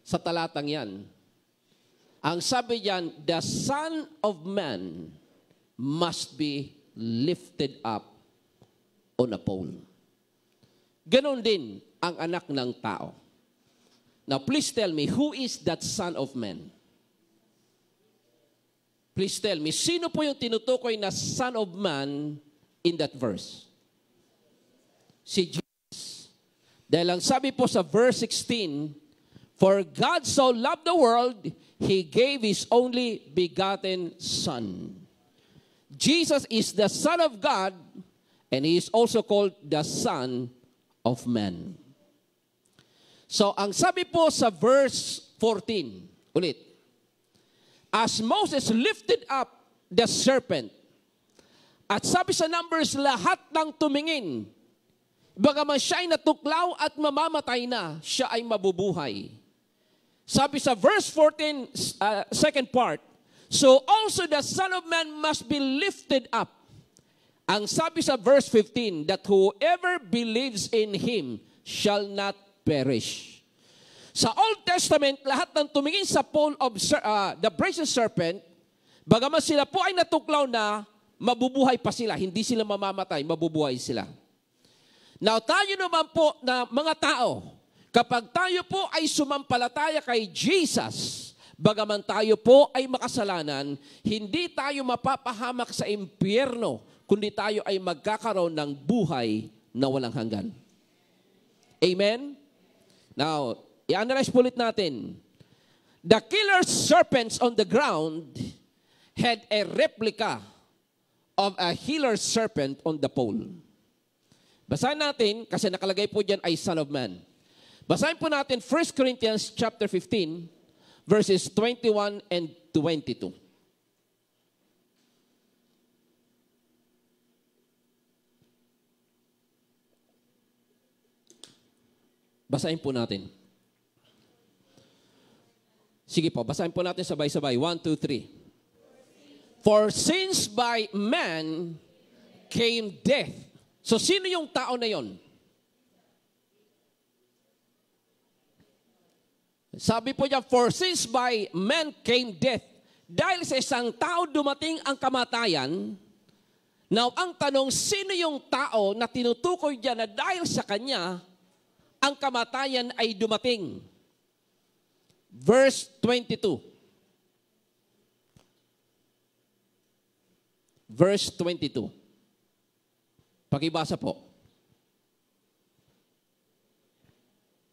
sa talatang yan. Ang sabi diyan, the Son of Man must be lifted up on a pole. Ganon din ang anak ng tao. Now, please tell me, who is that Son of Man? Please tell me, sino po yung tinutukoy na Son of Man in that verse? Si Jesus. Dahil ang sabi po sa verse 16, for God so loved the world, He gave His only begotten Son. Jesus is the Son of God, and He is also called the Son of Man. So, ang sabi po sa verse 14, ulit, as Moses lifted up the serpent, at sabi sa Numbers, lahat ng tumingin, bagaman siya ay natuklaw at mamamatay na, siya ay mabubuhay. Sabi sa verse 14, second part, so also the Son of Man must be lifted up. Ang sabi sa verse 15, that whoever believes in Him shall not perish. Sa Old Testament, lahat ng tumingin sa pole of the brazen serpent, bagaman sila po ay natuklaw na, mabubuhay pa sila. Hindi sila mamamatay, mabubuhay sila. Now, tayo naman po na mga tao, kapag tayo po ay sumampalataya kay Jesus, bagaman tayo po ay makasalanan, hindi tayo mapapahamak sa impyerno, kundi tayo ay magkakaroon ng buhay na walang hanggan. Amen? Now, i-analyze po ulit natin. The killer serpents on the ground had a replica of a healer serpent on the pole. Basahin natin, kasi nakalagay po dyan ay Son of Man. Basahin po natin 1 Corinthians chapter 15, verses 21 and 22. Basahin po natin. Sige po, basahin po natin sabay-sabay. 1, 2, 3. For since by man came death. So, sino yung tao na yon? Sabi po niya, for since by man came death. Dahil sa isang tao dumating ang kamatayan. Now, ang tanong, sino yung tao na tinutukoy diyan na dahil sa kanya, ang kamatayan ay dumating? Verse 22. Verse 22. Pakibasa po.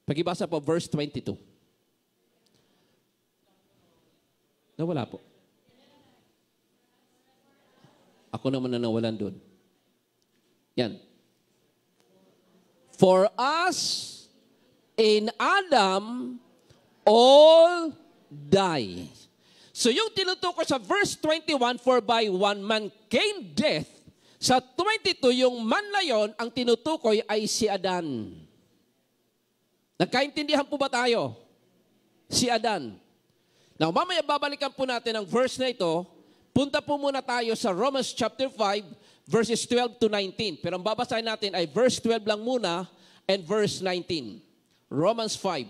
Pakibasa po, verse 22. Nawala po. Ako naman na nawalan doon. Yan. For us, in Adam, all die. So yung tinutukoy sa verse 21, for by one man came death. Sa 22, yung man na yon, ang tinutukoy ay si Adan. Nagkaintindihan po ba tayo? Si Adan. Now, mamaya babalikan po natin ang verse na ito. Punta po muna tayo sa Romans chapter 5, verses 12 to 19. Pero ang babasahin natin ay verse 12 lang muna and verse 19. Romans 5.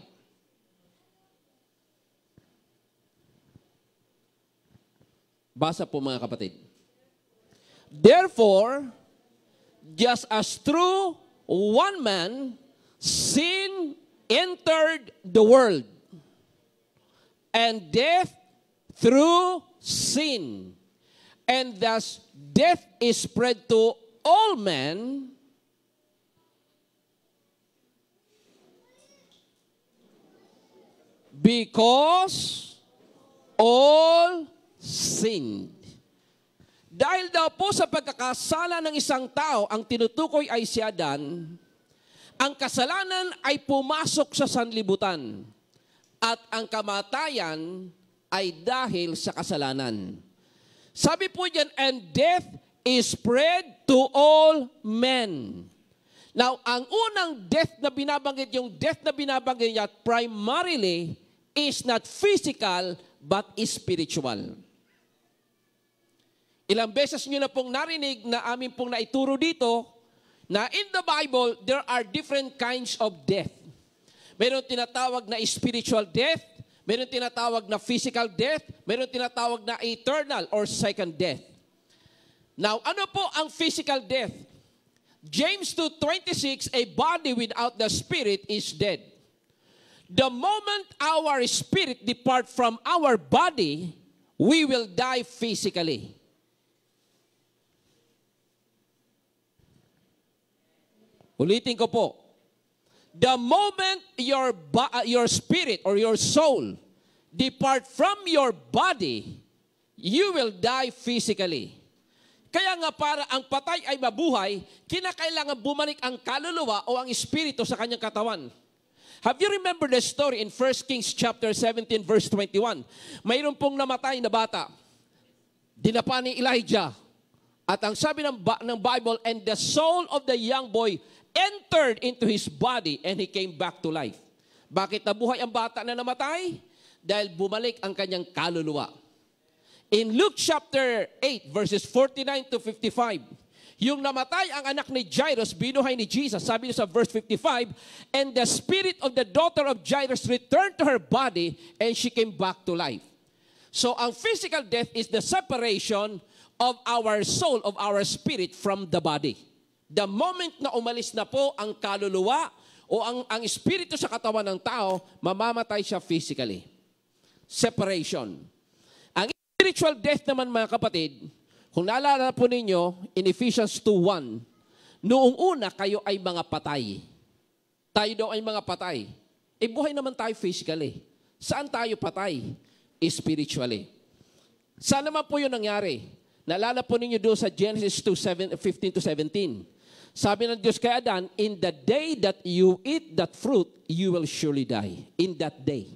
Basa po mga kapatid. Therefore, just as through one man sin entered the world, and death through sin, and thus death is spread to all men because all sinned. Dahil daw po sa pagkakasala ng isang tao, ang tinutukoy ay si Adan, ang kasalanan ay pumasok sa sanlibutan at ang kamatayan ay dahil sa kasalanan. Sabi po diyan, and death is spread to all men. Now, ang unang death na binabanggit, yung death na binabanggit niya primarily is not physical but spiritual. Ilang beses nyo na pong narinig na amin pong naituro dito na in the Bible, there are different kinds of death. Meron tinatawag na spiritual death, meron tinatawag na physical death, meron tinatawag na eternal or second death. Now, ano po ang physical death? James 2:26, a body without the spirit is dead. The moment our spirit depart from our body, we will die physically. Ulitin ko po. The moment your spirit or your soul depart from your body, you will die physically. Kaya nga para ang patay ay mabuhay, kinakailangan bumalik ang kaluluwa o ang espiritu sa kanyang katawan. Have you remembered the story in 1 Kings chapter 17 verse 21? Mayroon pong namatay na bata. Dinapa ni Elijah. At ang sabi ng Bible, and the soul of the young boy entered into his body and he came back to life. Bakit nabuhay ang bata na namatay? Dahil bumalik ang kanyang kaluluwa. In Luke chapter 8 verses 49 to 55, yung namatay ang anak ni Jairus, binuhay ni Jesus. Sabi niya sa verse 55, and the spirit of the daughter of Jairus returned to her body and she came back to life. So ang physical death is the separation of our soul, of our spirit from the body. The moment na umalis na po ang kaluluwa o ang espiritu sa katawan ng tao, mamamatay siya physically. Separation. Ang spiritual death naman mga kapatid, kung naalala po ninyo, in Ephesians 2:1, noong una kayo ay mga patay. Tayo daw ay mga patay. E buhay naman tayo physically. Saan tayo patay? Spiritually. Saan naman po yun nangyari? Naalala po ninyo doon sa Genesis 2:15 to 17. Sabi ng Diyos kay Adan, in the day that you eat that fruit, you will surely die. In that day.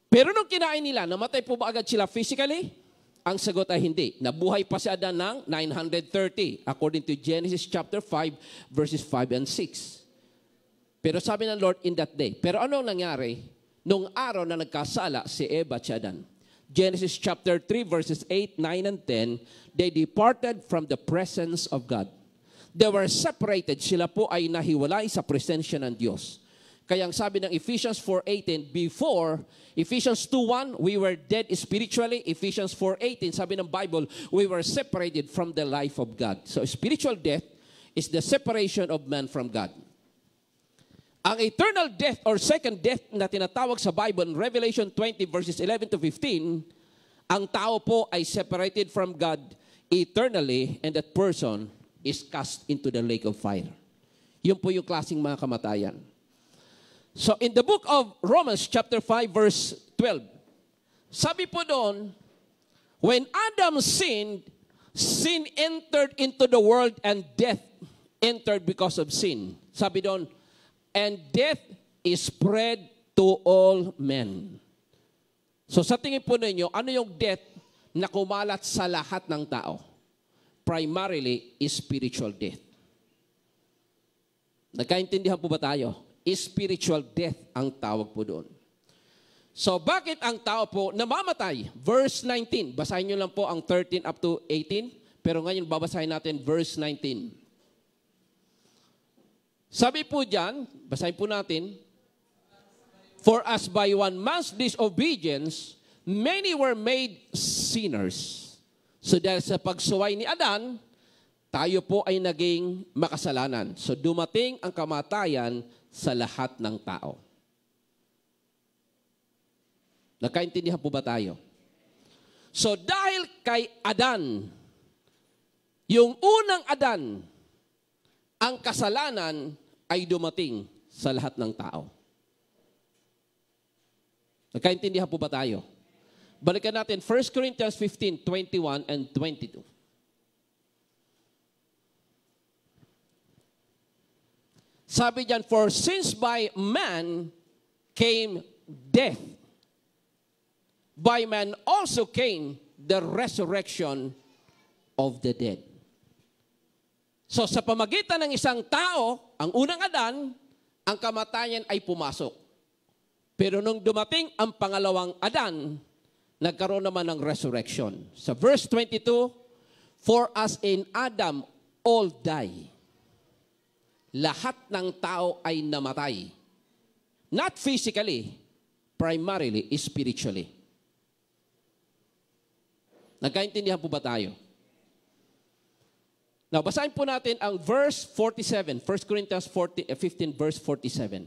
Pero nung kinain nila, namatay po ba agad sila physically? Ang sagot ay hindi. Nabuhay pa si Adan ng 930 according to Genesis chapter 5 verses 5 and 6. Pero sabi ng Lord, in that day. Pero ano ang nangyari? Nung araw na nagkasala si Eva at si Adan. Genesis chapter 3 verses 8, 9, and 10, they departed from the presence of God. They were separated. Sila po ay nahiwalay sa presensya ng Diyos. Kaya ang sabi ng Ephesians 4:18, before, Ephesians 2:1, we were dead spiritually. Ephesians 4:18, sabi ng Bible, we were separated from the life of God. So spiritual death is the separation of man from God. Ang eternal death or second death na tinatawag sa Bible in Revelation 20 verses 11 to 15, ang tao po ay separated from God eternally and that person is cast into the lake of fire. Yun po yung klaseng mga kamatayan. So in the book of Romans chapter 5 verse 12, Sabi po doon, when Adam sinned, sin entered into the world and death entered because of sin. Sabi doon, and death is spread to all men. So sa tingin po ninyo, ano yung death na kumalat sa lahat ng tao? Primarily, spiritual death. Nagkaintindihan po ba tayo? Spiritual death ang tawag po doon. So bakit ang tao po namamatay? Verse 19. Basahin nyo lang po ang 13 up to 18. Pero ngayon babasahin natin verse 19. Sabi po dyan, basahin po natin, for as by one man's disobedience, many were made sinners. So dahil sa pagsuway ni Adan, tayo po ay naging makasalanan. So dumating ang kamatayan sa lahat ng tao. Nagkaintindihan po ba tayo? So dahil kay Adan, yung unang Adan, ang kasalanan ay dumating sa lahat ng tao. Nagkaintindihan po ba tayo? Balikan natin 1 Corinthians 15, 21 and 22. Sabi diyan, for since by man came death, by man also came the resurrection of the dead. So sa pamagitan ng isang tao, ang unang Adan, ang kamatayan ay pumasok. Pero nung dumating ang pangalawang Adan, nagkaroon naman ng resurrection. Sa verse 22, for as in Adam all die. Lahat ng tao ay namatay. Not physically, primarily, spiritually. Nagkaintindihan po ba tayo? Now, basahin po natin ang verse 47. 1 Corinthians 15, verse 47.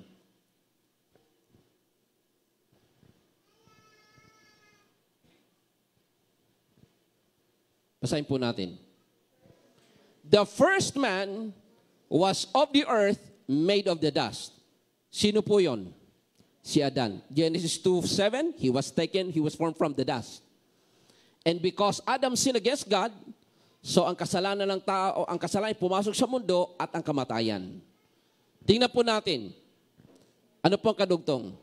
Basahin po natin. The first man was of the earth, made of the dust. Sino po yon? Si Adan. Genesis 2:7, he was formed from the dust. And because Adam sinned against God, so ang kasalanan ng tao, ang kasalanan pumasok sa mundo at ang kamatayan. Tingnan po natin. Ano po ang kadugtong?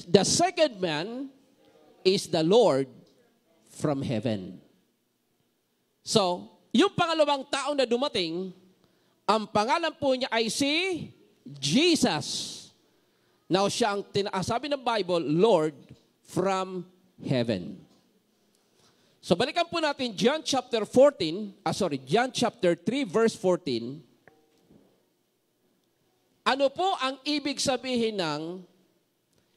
The second man is the Lord from heaven. So, yung pangalawang tao na dumating, ang pangalan po niya ay si Jesus. Now, siya ang sabi ng Bible, Lord from heaven. So, balikan po natin John chapter 3, verse 14. Ano po ang ibig sabihin ng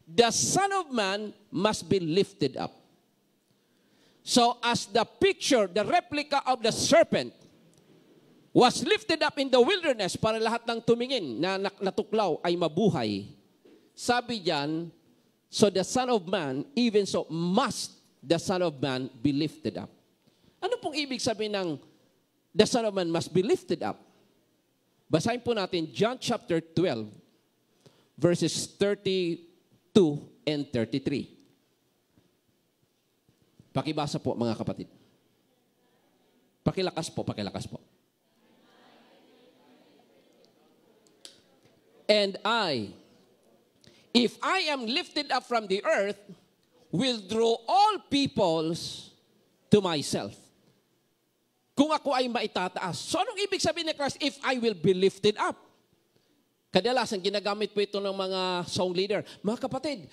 the Son of Man must be lifted up? So, as the picture, the replica of the serpent was lifted up in the wilderness para lahat ng tumingin na natuklaw ay mabuhay. Sabi diyan, so the Son of Man, even so must the Son of Man be lifted up. Ano pong ibig sabihin ng the Son of Man must be lifted up? Basahin po natin John chapter 12, verses 32 and 33. Pakibasa po mga kapatid. Pakilakas po, pakilakas po. And I, if I am lifted up from the earth, will draw all peoples to myself. Kung ako ay maitataas. So anong ibig sabihin ni Christ, if I will be lifted up? Kadalasan ginagamit po ito ng mga song leader. Mga kapatid,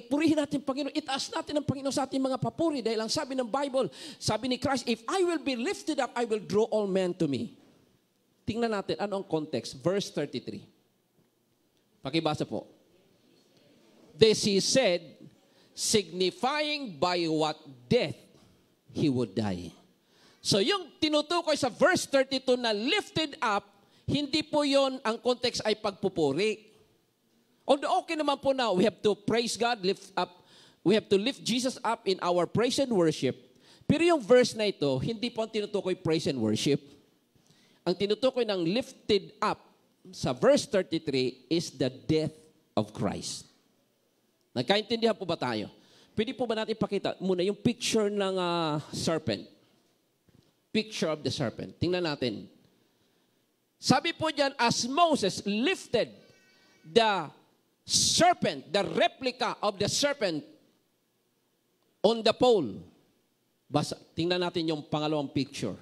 purihin natin Panginoon, itaas natin ang Panginoon sa ating mga papuri dahil ang sabi ng Bible, sabi ni Christ, if I will be lifted up, I will draw all men to me. Tingnan natin, ano ang context? Verse 33. Pakibasa po. This he said, signifying by what death he would die. So yung tinutukoy sa verse 32 na lifted up, hindi po yon ang context ay pagpupuri. Although okay naman po na we have to praise God, lift up, we have to lift Jesus up in our praise and worship. Pero yung verse na ito, hindi po ang tinutukoy praise and worship. Ang tinutukoy ng lifted up sa verse 33 is the death of Christ. Nagkaintindihan po ba tayo? Pwede po ba natin ipakita muna yung picture ng serpent? Picture of the serpent. Tingnan natin. Sabi po dyan, as Moses lifted the serpent, the replica of the serpent on the pole. Tingnan natin yung pangalawang picture.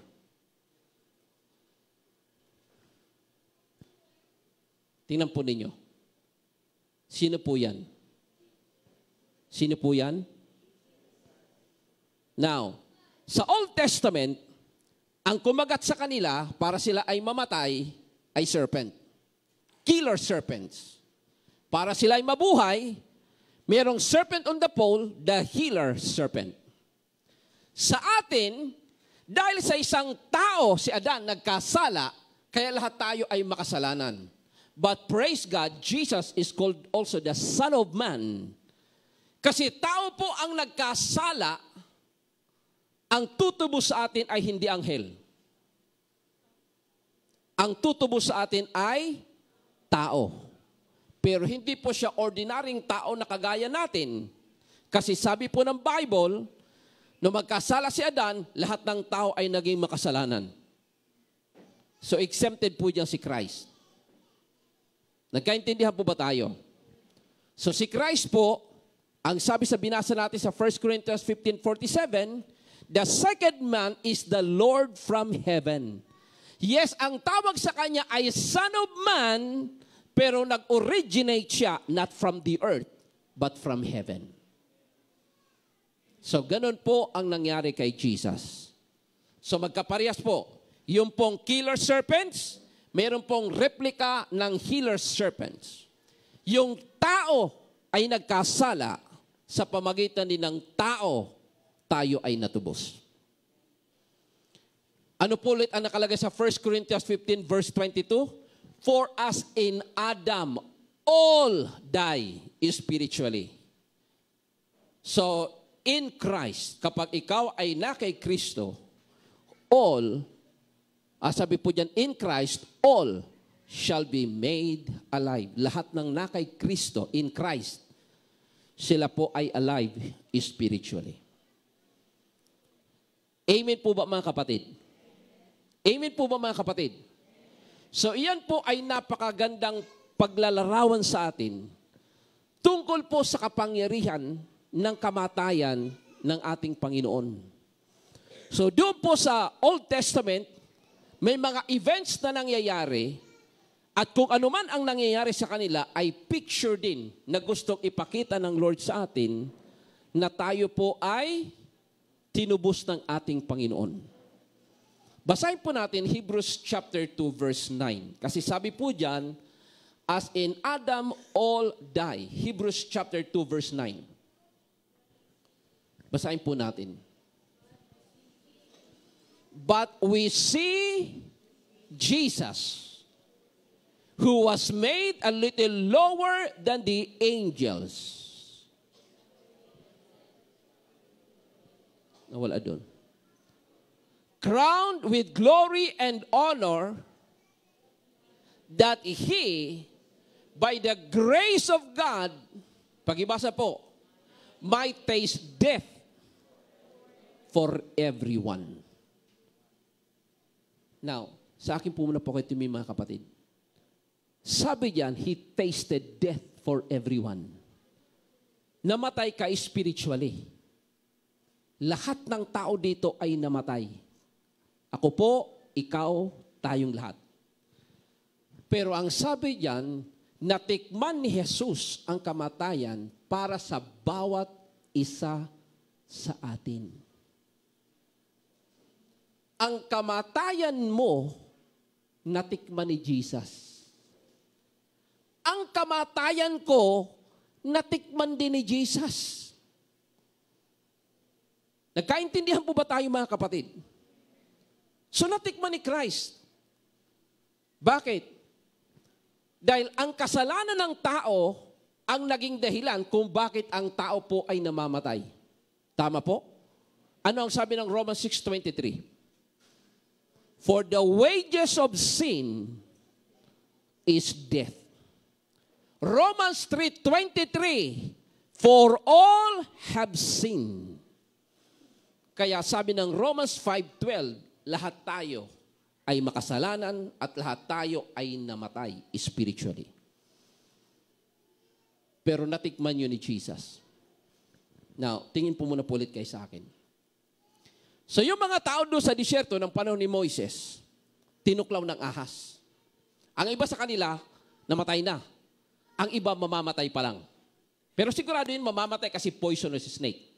Tingnan po ninyo. Sino po yan? Sino po yan? Now, sa Old Testament, ang kumagat sa kanila para sila ay mamatay ay serpent. Killer serpents. Para sila ay mabuhay, mayroong serpent on the pole, the healer serpent. Sa atin, dahil sa isang tao, si Adan, nagkasala, kaya lahat tayo ay makasalanan. But praise God, Jesus is called also the Son of Man. Kasi tao po ang nagkasala, ang tutubo sa atin ay hindi anghel. Ang tutubo sa atin ay tao. Pero hindi po siya ordinaryong tao na kagaya natin. Kasi sabi po ng Bible, nung magkasala si Adan, lahat ng tao ay naging makasalanan. So exempted po diyan si Christ. Nagkaintindihan po ba tayo? So si Christ po, ang sabi sa binasa natin sa 1 Corinthians 15:47, the second man is the Lord from heaven. Yes, ang tawag sa kanya ay Son of Man, pero nag-originate siya not from the earth, but from heaven. So ganun po ang nangyari kay Jesus. So magkaparehas po. Yung pong killer serpents, meron pong replika ng healer serpents. Yung tao ay nagkasala, sa pamagitan din ng tao, tayo ay natubos. Ano po ulit ang nakalagay sa 1 Corinthians 15 verse 22? For as in Adam, all die spiritually. So, in Christ, kapag ikaw ay na kay Kristo, all, sabi po dyan, in Christ, all shall be made alive. Lahat ng na kay Kristo, in Christ, sila po ay alive spiritually. Amen po ba mga kapatid? Amen po ba mga kapatid? So iyan po ay napakagandang paglalarawan sa atin tungkol po sa kapangyarihan ng kamatayan ng ating Panginoon. So doon po sa Old Testament, may mga events na nangyayari. At kung ano man ang nangyayari sa kanila ay picture din na gustong ipakita ng Lord sa atin na tayo po ay tinubos ng ating Panginoon. Basahin po natin Hebrews chapter 2 verse 9. Kasi sabi po dyan, as in Adam all die. Hebrews chapter 2 verse 9. Basahin po natin. But we see Jesus, who was made a little lower than the angels. Nawala doon. Crowned with glory and honor, that He, by the grace of God, pag-ibasa po, might taste death for everyone. Now, sa akin po muna po kayo tumi mga kapatid. Sabi diyan, He tasted death for everyone. Namatay ka spiritually. Lahat ng tao dito ay namatay. Ako po, ikaw, tayong lahat. Pero ang sabi diyan, natikman ni Jesus ang kamatayan para sa bawat isa sa atin. Ang kamatayan mo, natikman ni Jesus. Ang kamatayan ko, natikman din ni Jesus. Nagkaintindihan po ba tayo mga kapatid? So natikman ni Christ. Bakit? Dahil ang kasalanan ng tao ang naging dahilan kung bakit ang tao po ay namamatay. Tama po? Ano ang sabi ng Romans 6:23? For the wages of sin is death. Romans 3:23, For all have sinned. Kaya sabi ng Romans 5:12, lahat tayo ay makasalanan at lahat tayo ay namatay spiritually. Pero natikman yun ni Jesus. Now, tingin po muna po ulit kayo sa akin. So yung mga tao doon sa disyerto ng panahon ni Moises, tinuklaw ng ahas. Ang iba sa kanila, namatay na. Ang iba, mamamatay pa lang. Pero sigurado yun, mamamatay kasi poisonous snake.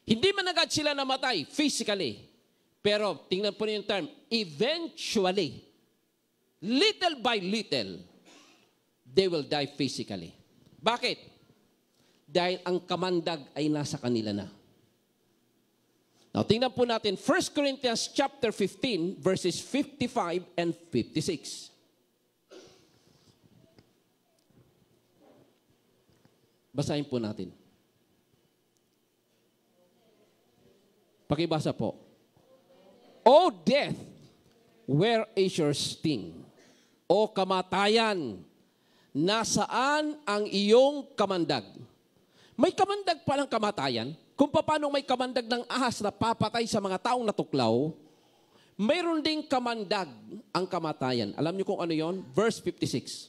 Hindi man agad sila namatay physically. Pero, tingnan po niyo yung term, eventually, little by little, they will die physically. Bakit? Dahil ang kamandag ay nasa kanila na. Now, tingnan po natin 1 Corinthians chapter 15, verses 55 and 56. Basahin po natin. Pakibasa po. O death, where is your sting? O kamatayan, nasaan ang iyong kamandag? May kamandag palang kamatayan. Kung paano may kamandag ng ahas na papatay sa mga taong natuklaw, mayroon ding kamandag ang kamatayan. Alam niyo kung ano yon? Verse 56.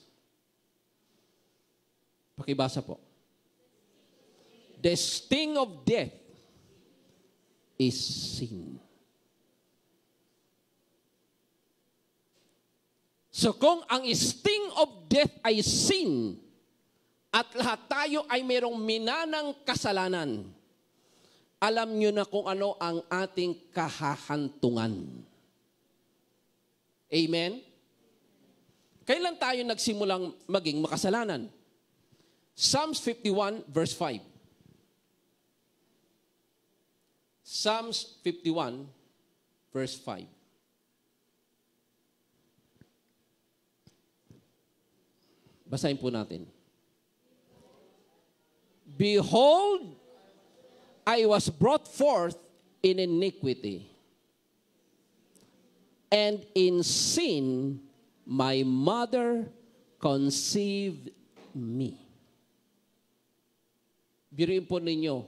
Pakibasa po. The sting of death is sin. So kung ang sting of death ay sin, at lahat tayo ay mayroong minanang kasalanan, alam nyo na kung ano ang ating kahahantungan. Amen? Kailan tayo nagsimulang maging makasalanan? Psalms 51 verse 5. Psalms 51 verse 5. Basahin po natin. Behold, I was brought forth in iniquity, and in sin my mother conceived me. Biruin po ninyo,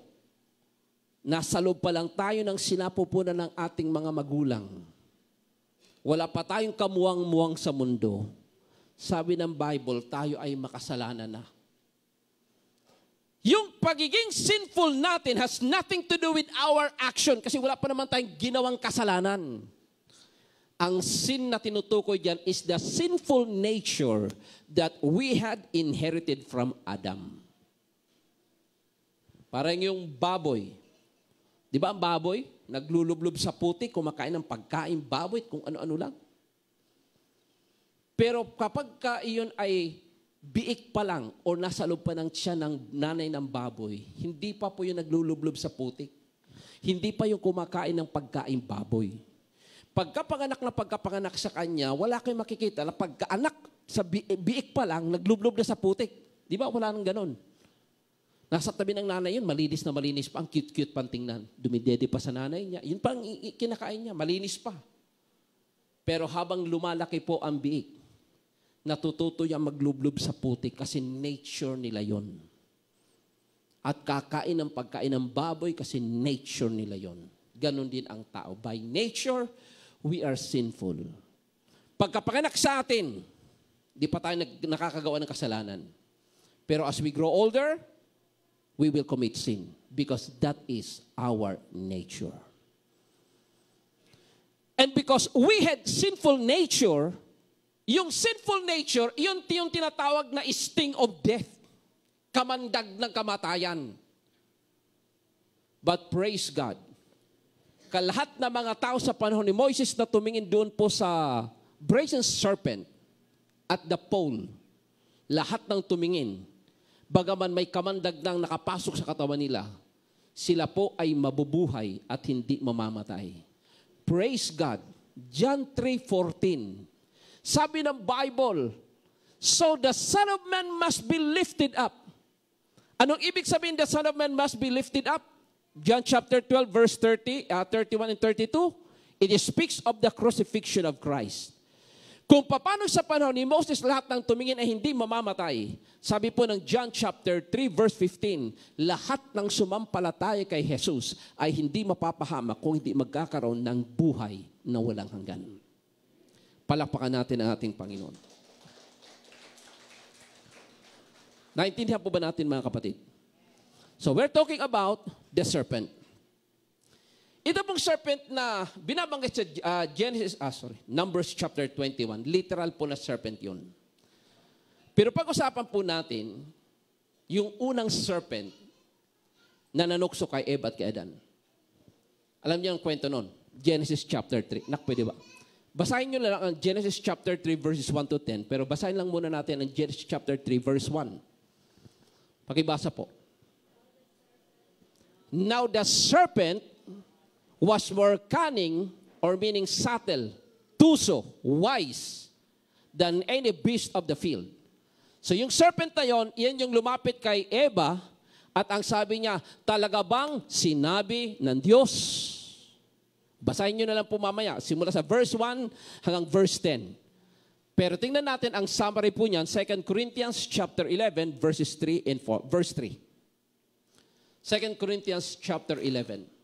nasa loob pa lang tayo ng sinapupunan ng ating mga magulang. Wala pa tayong kamuwang-muwang sa mundo. Sabi ng Bible, tayo ay makasalanan na. Yung pagiging sinful natin has nothing to do with our action kasi wala pa naman tayong ginawang kasalanan. Ang sin na tinutukoy dyan is the sinful nature that we had inherited from Adam. Parang yung baboy. Di ba ang baboy? Naglulublob sa putik, kumakain ng pagkain baboy, kung ano-ano lang. Pero kapag iyon ay biik pa lang o nasa loob pa ng tiyan ng nanay ng baboy, hindi pa po yung naglulublob sa putik. Hindi pa yung kumakain ng pagkain baboy. Pagkapanganak sa kanya, wala kayong makikita na pagkaanak sa biik pa lang, naglublob na sa putik. Di ba? Wala nang ganon. Nasa tabi ng nanay yun, malinis na malinis pa. Ang cute-cute pang tingnan. Dumidede pa sa nanay niya. Yun pa ang kinakain niya, malinis pa. Pero habang lumalaki po ang biik, natututo yung maglublob sa putik kasi nature nila yon. At kakain ng pagkain ng baboy kasi nature nila yon. Ganon din ang tao. By nature, we are sinful. Pagkapanganak sa atin, di pa tayo nakakagawa ng kasalanan. Pero as we grow older, we will commit sin because that is our nature. And because we had sinful nature, yung sinful nature, yun yung tinatawag na sting of death. Kamandag ng kamatayan. But praise God, kalahat na mga tao sa panahon ni Moises na tumingin doon po sa brazen serpent at the pole, lahat ng tumingin, bagaman may kamandag nang nakapasok sa katawan nila, sila po ay mabubuhay at hindi mamamatay. Praise God. John 3:14. Sabi ng Bible, so the Son of Man must be lifted up. Anong ibig sabihin the Son of Man must be lifted up? John chapter 12 verse 31 and 32, it speaks of the crucifixion of Christ. Kung paano sa panahon ni Moses lahat ng tumingin ay hindi mamamatay, sabi po ng John chapter 3 verse 15, lahat ng sumampalataya kay Jesus ay hindi mapapahamak kung hindi magkakaroon ng buhay na walang hanggan. Palakpakan natin ang ating Panginoon. Naintindihan po ba natin mga kapatid? So we're talking about the serpent. Ito pong serpent na binabanggit sa Numbers chapter 21, literal po na serpent yun. Pero pag-usapan po natin, yung unang serpent na nanukso kay Eva at kay Adan. Alam niyo ang kwento nun? Genesis chapter 3. Pwede ba? Basahin niyo lang ang Genesis chapter 3 verses 1 to 10, pero basahin lang muna natin ang Genesis chapter 3 verse 1. Pakibasa po. Now the serpent was more cunning, or meaning subtle, tuso, wise, than any beast of the field. So yung serpent na yon, yan yung lumapit kay Eva, at ang sabi niya, talaga bang sinabi ng Diyos? Basahin nyo na lang po mamaya, simula sa verse 1 hanggang verse 10. Pero tingnan natin ang summary po niyan, 2 Corinthians chapter 11, verses 3 and 4, verse 3. 2 Corinthians chapter 11.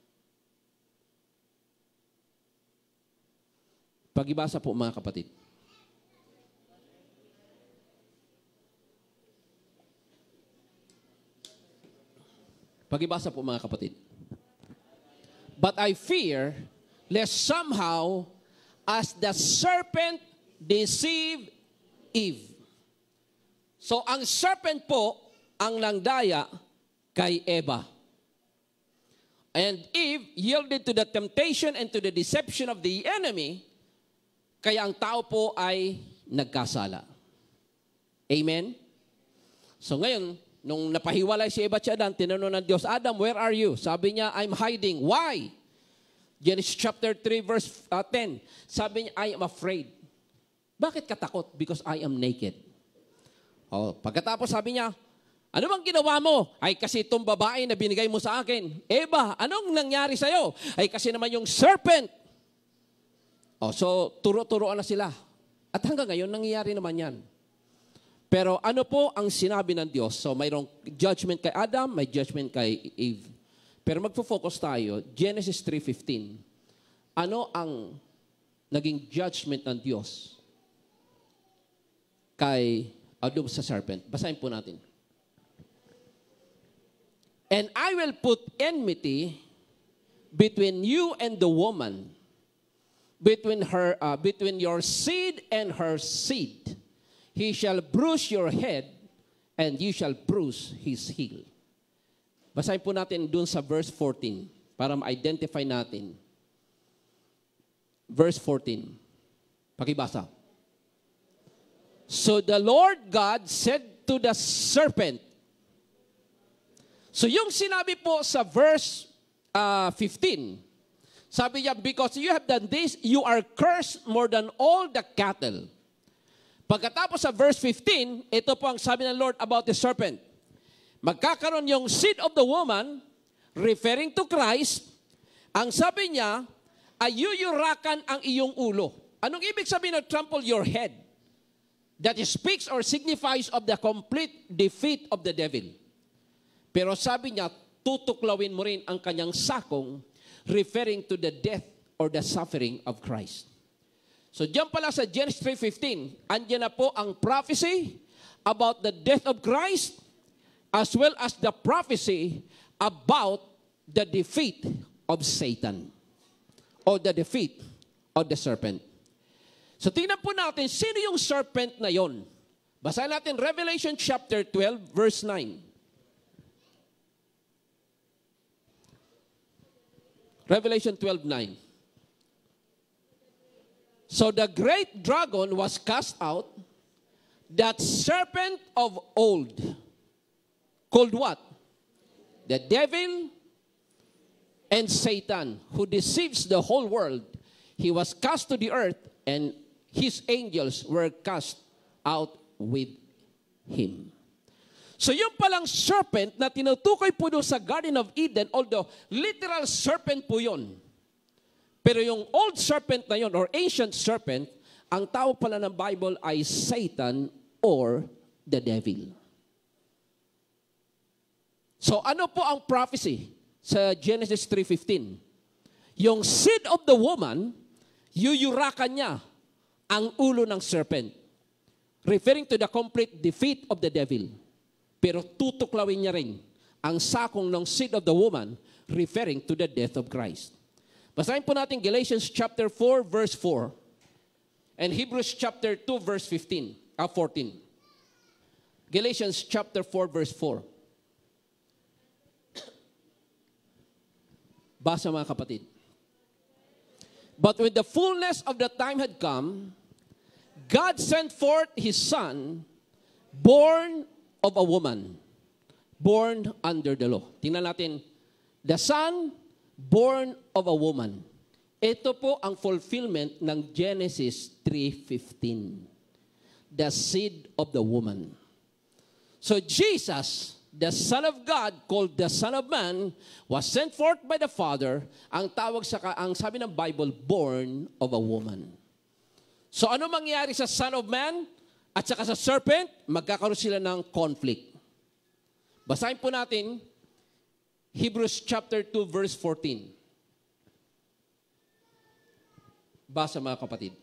Pagibasa po mga kapatid. Pagibasa po mga kapatid. But I fear, lest somehow, as the serpent deceived Eve. So ang serpent po, ang nangdaya kay Eva. And Eve yielded to the temptation and to the deception of the enemy, kaya ang tao po ay nagkasala. Amen? So ngayon, nung napahiwalay si Eva at si Adan, tinanong ng Diyos, Adam, where are you? Sabi niya, I'm hiding. Why? Genesis chapter 3 verse 10. Sabi niya, I am afraid. Bakit ka takot? Because I am naked. Pagkatapos sabi niya, ano bang ginawa mo? Ay kasi itong babae na binigay mo sa akin. Eva, anong nangyari sa'yo? Ay kasi naman yung serpent. So, turo-turoan na sila. At hanggang ngayon, nangyayari naman yan. Pero ano po ang sinabi ng Diyos? So, mayroong judgment kay Adam, may judgment kay Eve. Pero magpo-focus tayo, Genesis 3:15. Ano ang naging judgment ng Diyos kay Adam sa serpent? Basahin po natin. And I will put enmity between you and the woman, between your seed and her seed. He shall bruise your head, and you shall bruise his heel. Basahin po natin dun sa verse 14 para ma-identify natin. Verse 14. Pakibasa. So the Lord God said to the serpent. So yung sinabi po sa verse 15, sabi niya, because you have done this, you are cursed more than all the cattle. Pagkatapos sa verse 15, ito po ang sabi ng Lord about the serpent. Magkakaroon yung seed of the woman, referring to Christ, ang sabi niya, ayuyurakan ang iyong ulo. Anong ibig sabihin ng trample your head? That speaks or signifies of the complete defeat of the devil. Pero sabi niya, tutuklawin mo rin ang kanyang sakong, referring to the death or the suffering of Christ. So diyan pala sa Genesis 3:15, andyan na po ang prophecy about the death of Christ as well as the prophecy about the defeat of Satan or the defeat of the serpent. So tingnan po natin, sino yung serpent na yon? Basahin natin Revelation chapter 12 verse 9. Revelation 12:9. So the great dragon was cast out, that serpent of old, called what? The devil and Satan, who deceives the whole world. He was cast to the earth, and his angels were cast out with him. So yung palang serpent na tinutukoy po doon sa Garden of Eden, although literal serpent po yun. Pero yung old serpent na yun, or ancient serpent, Ang tawag pala ng Bible ay Satan or the devil. So ano po ang prophecy sa Genesis 3:15? Yung seed of the woman, yuyurakan niya ang ulo ng serpent. Referring to the complete defeat of the devil. Pero tutuklawin niya rin ang sakong ng seed of the woman, referring to the death of Christ. Basahin po natin Galatians chapter 4 verse 4 and Hebrews chapter 2 verse 14. Galatians chapter 4 verse 4. Basa mga kapatid. But when the fullness of the time had come, God sent forth His Son, born of a woman, born under the law. Tingnan natin, the Son, born of a woman. Ito po ang fulfillment ng Genesis 3:15. The seed of the woman. So Jesus, the Son of God, called the Son of Man, was sent forth by the Father. Ang tawag ang sabi ng Bible, born of a woman. So ano mangyayari sa Son of Man at saka sa serpent? Magkakaroon sila ng conflict. Basahin po natin Hebrews chapter 2 verse 14. Basa mga kapatid.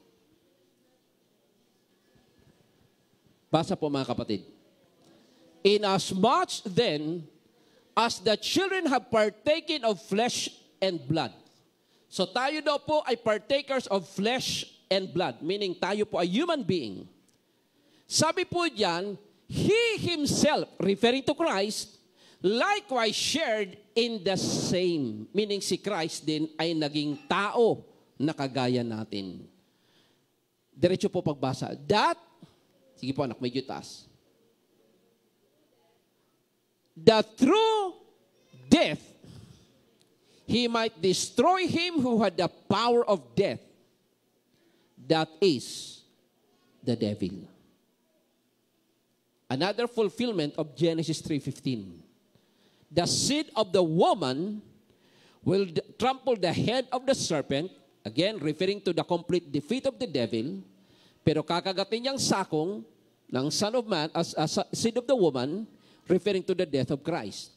Basa po mga kapatid. Inasmuch then as the children have partaken of flesh and blood. So tayo daw po ay partakers of flesh and blood. Meaning tayo po ay human being. Sabi po diyan, He Himself, referring to Christ, likewise shared in the same. Meaning si Christ din ay naging tao na kagaya natin. Diretso po pagbasa. That, sige po anak, medyo taas. That through death, He might destroy him who had the power of death. That is the devil. Another fulfillment of Genesis 3:15. The seed of the woman will trample the head of the serpent, again referring to the complete defeat of the devil, pero kakagatin niyang sakong ng Son of Man as seed of the woman, referring to the death of Christ.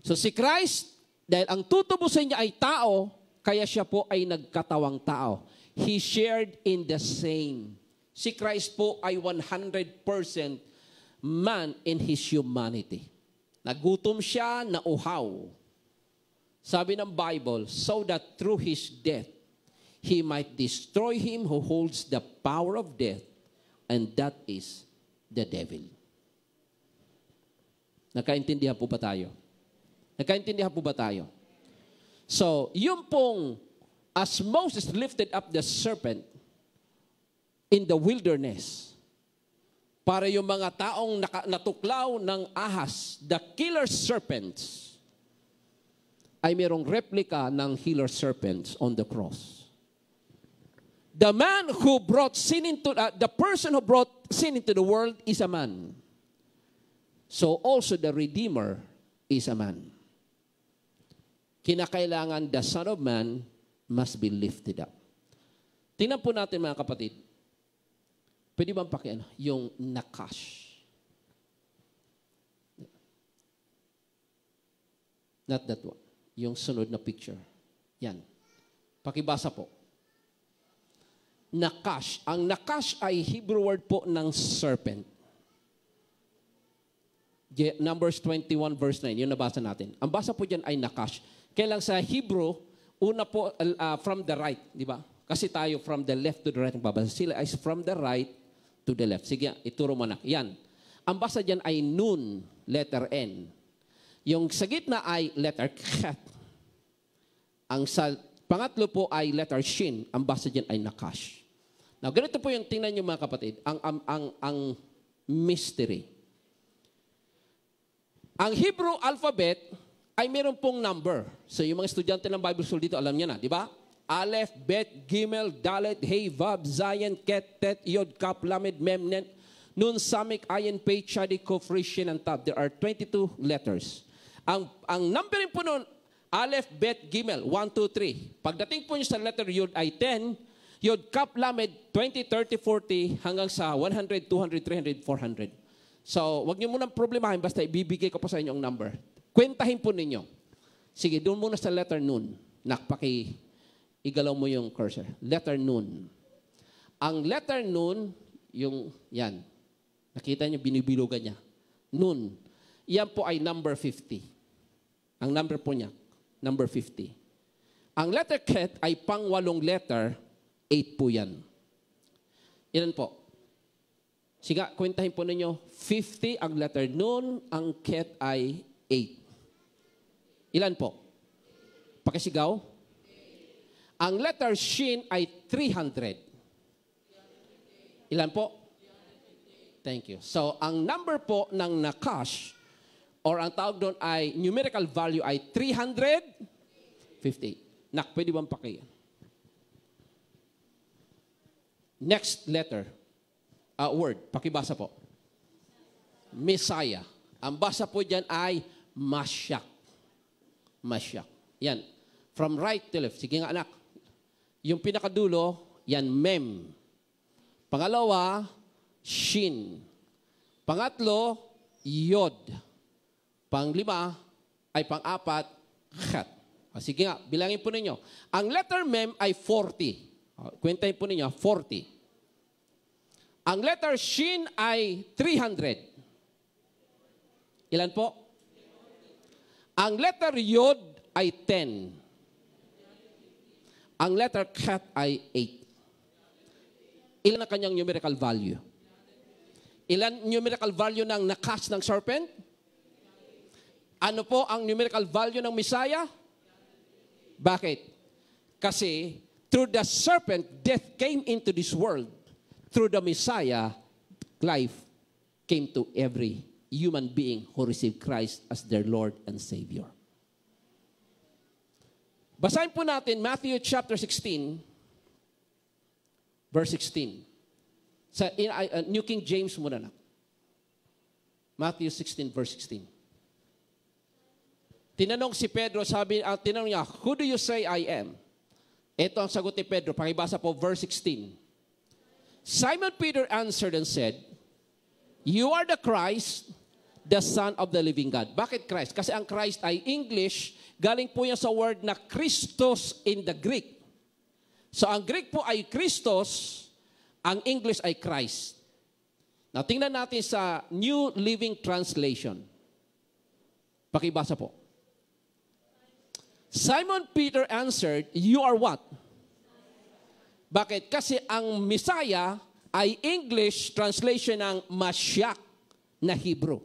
So si Christ, dahil ang tutubusin niya ay tao, kaya siya po ay nagkatawang tao. He shared in the same. Si Christ po ay 100% man in His humanity. Nagutom siya, nauhaw. Sabi ng Bible, so that through His death, He might destroy him who holds the power of death, and that is the devil. Nakaintindihan po ba tayo? Nakaintindihan po ba tayo? So, yung pong, as Moses lifted up the serpent in the wilderness, para yung mga taong natuklaw ng ahas, the killer serpents, ay mayroong replica ng killer serpents on the cross. The man who brought sin into, the person who brought sin into the world is a man. So also the Redeemer is a man. Kinakailangan the Son of Man must be lifted up. Tingnan po natin mga kapatid. Pwede bang pakiano? Yung nakash. Not that one. Yung sunod na picture. Yan. Pakibasa po. Nakash. Ang nakash ay Hebrew word po ng serpent. Numbers 21 verse 9. Yun nabasa natin. Ang basa po dyan ay nakash. Kaya lang sa Hebrew, una po from the right. Di ba? Kasi tayo from the left to the right. Babasa sila ay from the right to the left. Sige, ituro mo na. Yan. Ang basa dyan ay nun, letter N. Yung sa gitna ay letter K. Ang sa pangatlo po ay letter Shin. Ang basa dyan ay nakash. Now, ganito po yung tingnan nyo mga kapatid. Ang mystery. Ang Hebrew alphabet ay meron pong number. So, yung mga estudyante ng Bible School dito, alam niyo na, di ba? Aleph, Bet, Gimel, Dalet, Hey, Vav, Zayin, Ket, Tet, Yod, Kap, Lamed, Mem, Nen, Nun, Samik, Ayin, Pei, Chadi, Kof, Shin, and Tab. There are 22 letters. Ang numbering po nun, Aleph, Bet, Gimel, 1, 2, 3. Pagdating po nyo sa letter Yod ay 10, Yod, Kap, Lamed, 20, 30, 40, hanggang sa 100, 200, 300, 400. So, wag niyo munang problemahin, basta ibibigay ko po sa inyo ang number. Kwentahin po ninyo. Sige, doon muna sa letter nun. Igalaw mo yung cursor. Letter nun. Ang letter nun, yung, yan. Nakita niyo, binibilugan niya. Nun. Yan po ay number 50. Ang number po niya, number 50. Ang letter Ket ay pang-8 letter, 8 po yan. Ilan po? Sige, kwentahin po ninyo, 50 ang letter Nun, ang Ket ay 8. Ilan po? Pakisigaw. Ang letter Shin ay 300. Ilan po? Thank you. So, ang number po ng Nakash, or ang tawag doon ay numerical value ay 350. Nak, pwede bang pakiyan? Next letter. Word. Pakibasa po. Messiah. Ang basa po dyan ay Mashiach. Mashiach. Yan. From right to left. Sige nga anak. Yung pinakadulo, yan Mem. Pangalawa, Shin. Pangatlo, Yod. Panglima, ay pang-apat, Chet. Sige nga, bilangin po ninyo. Ang letter Mem ay 40. Kwentahin po ninyo, 40. Ang letter Shin ay 300. Ilan po? Ang letter Yod ay 10. Ang letter Chet ay 8. Ilan ang kanyang numerical value? Ilan numerical value ng nakas ng serpent? Ano po ang numerical value ng Messiah? Bakit? Kasi through the serpent, death came into this world. Through the Messiah, life came to every human being who received Christ as their Lord and Savior. Basahin po natin Matthew chapter 16, verse 16. Sa New King James muna na. Matthew 16, verse 16. Tinanong si Pedro, tinanong niya, who do you say I am? Ito ang sagot ni Pedro. Pakibasa po, verse 16. Simon Peter answered and said, you are the Christ, the Son of the living God. Bakit Christ? Kasi ang Christ ay English, galing po yan sa word na Christos in the Greek. So ang Greek po ay Christos, ang English ay Christ. Now, tingnan natin sa New Living Translation. Pakibasa po. Simon Peter answered, you are what? Bakit? Kasi ang Messiah ay English translation ng Mashiach na Hebrew.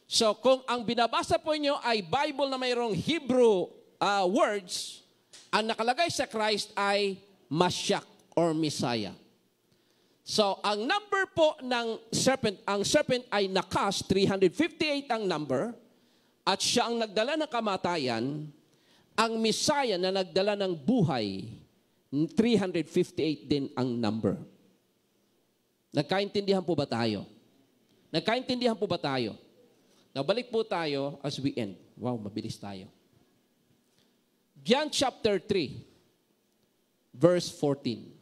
So kung ang binabasa po nyo ay Bible na mayroong Hebrew words, ang nakalagay sa Christ ay Mashiach or Messiah. So ang number po ng serpent, ang serpent ay Nakas, 358 ang number, at siya ang nagdala ng kamatayan. Ang Messiah na nagdala ng buhay, 358 din ang number. Nagkaintindihan po ba tayo? Nagkaintindihan po ba tayo? Nabalik po tayo as we end. Wow, mabilis tayo. John chapter 3, verse 14.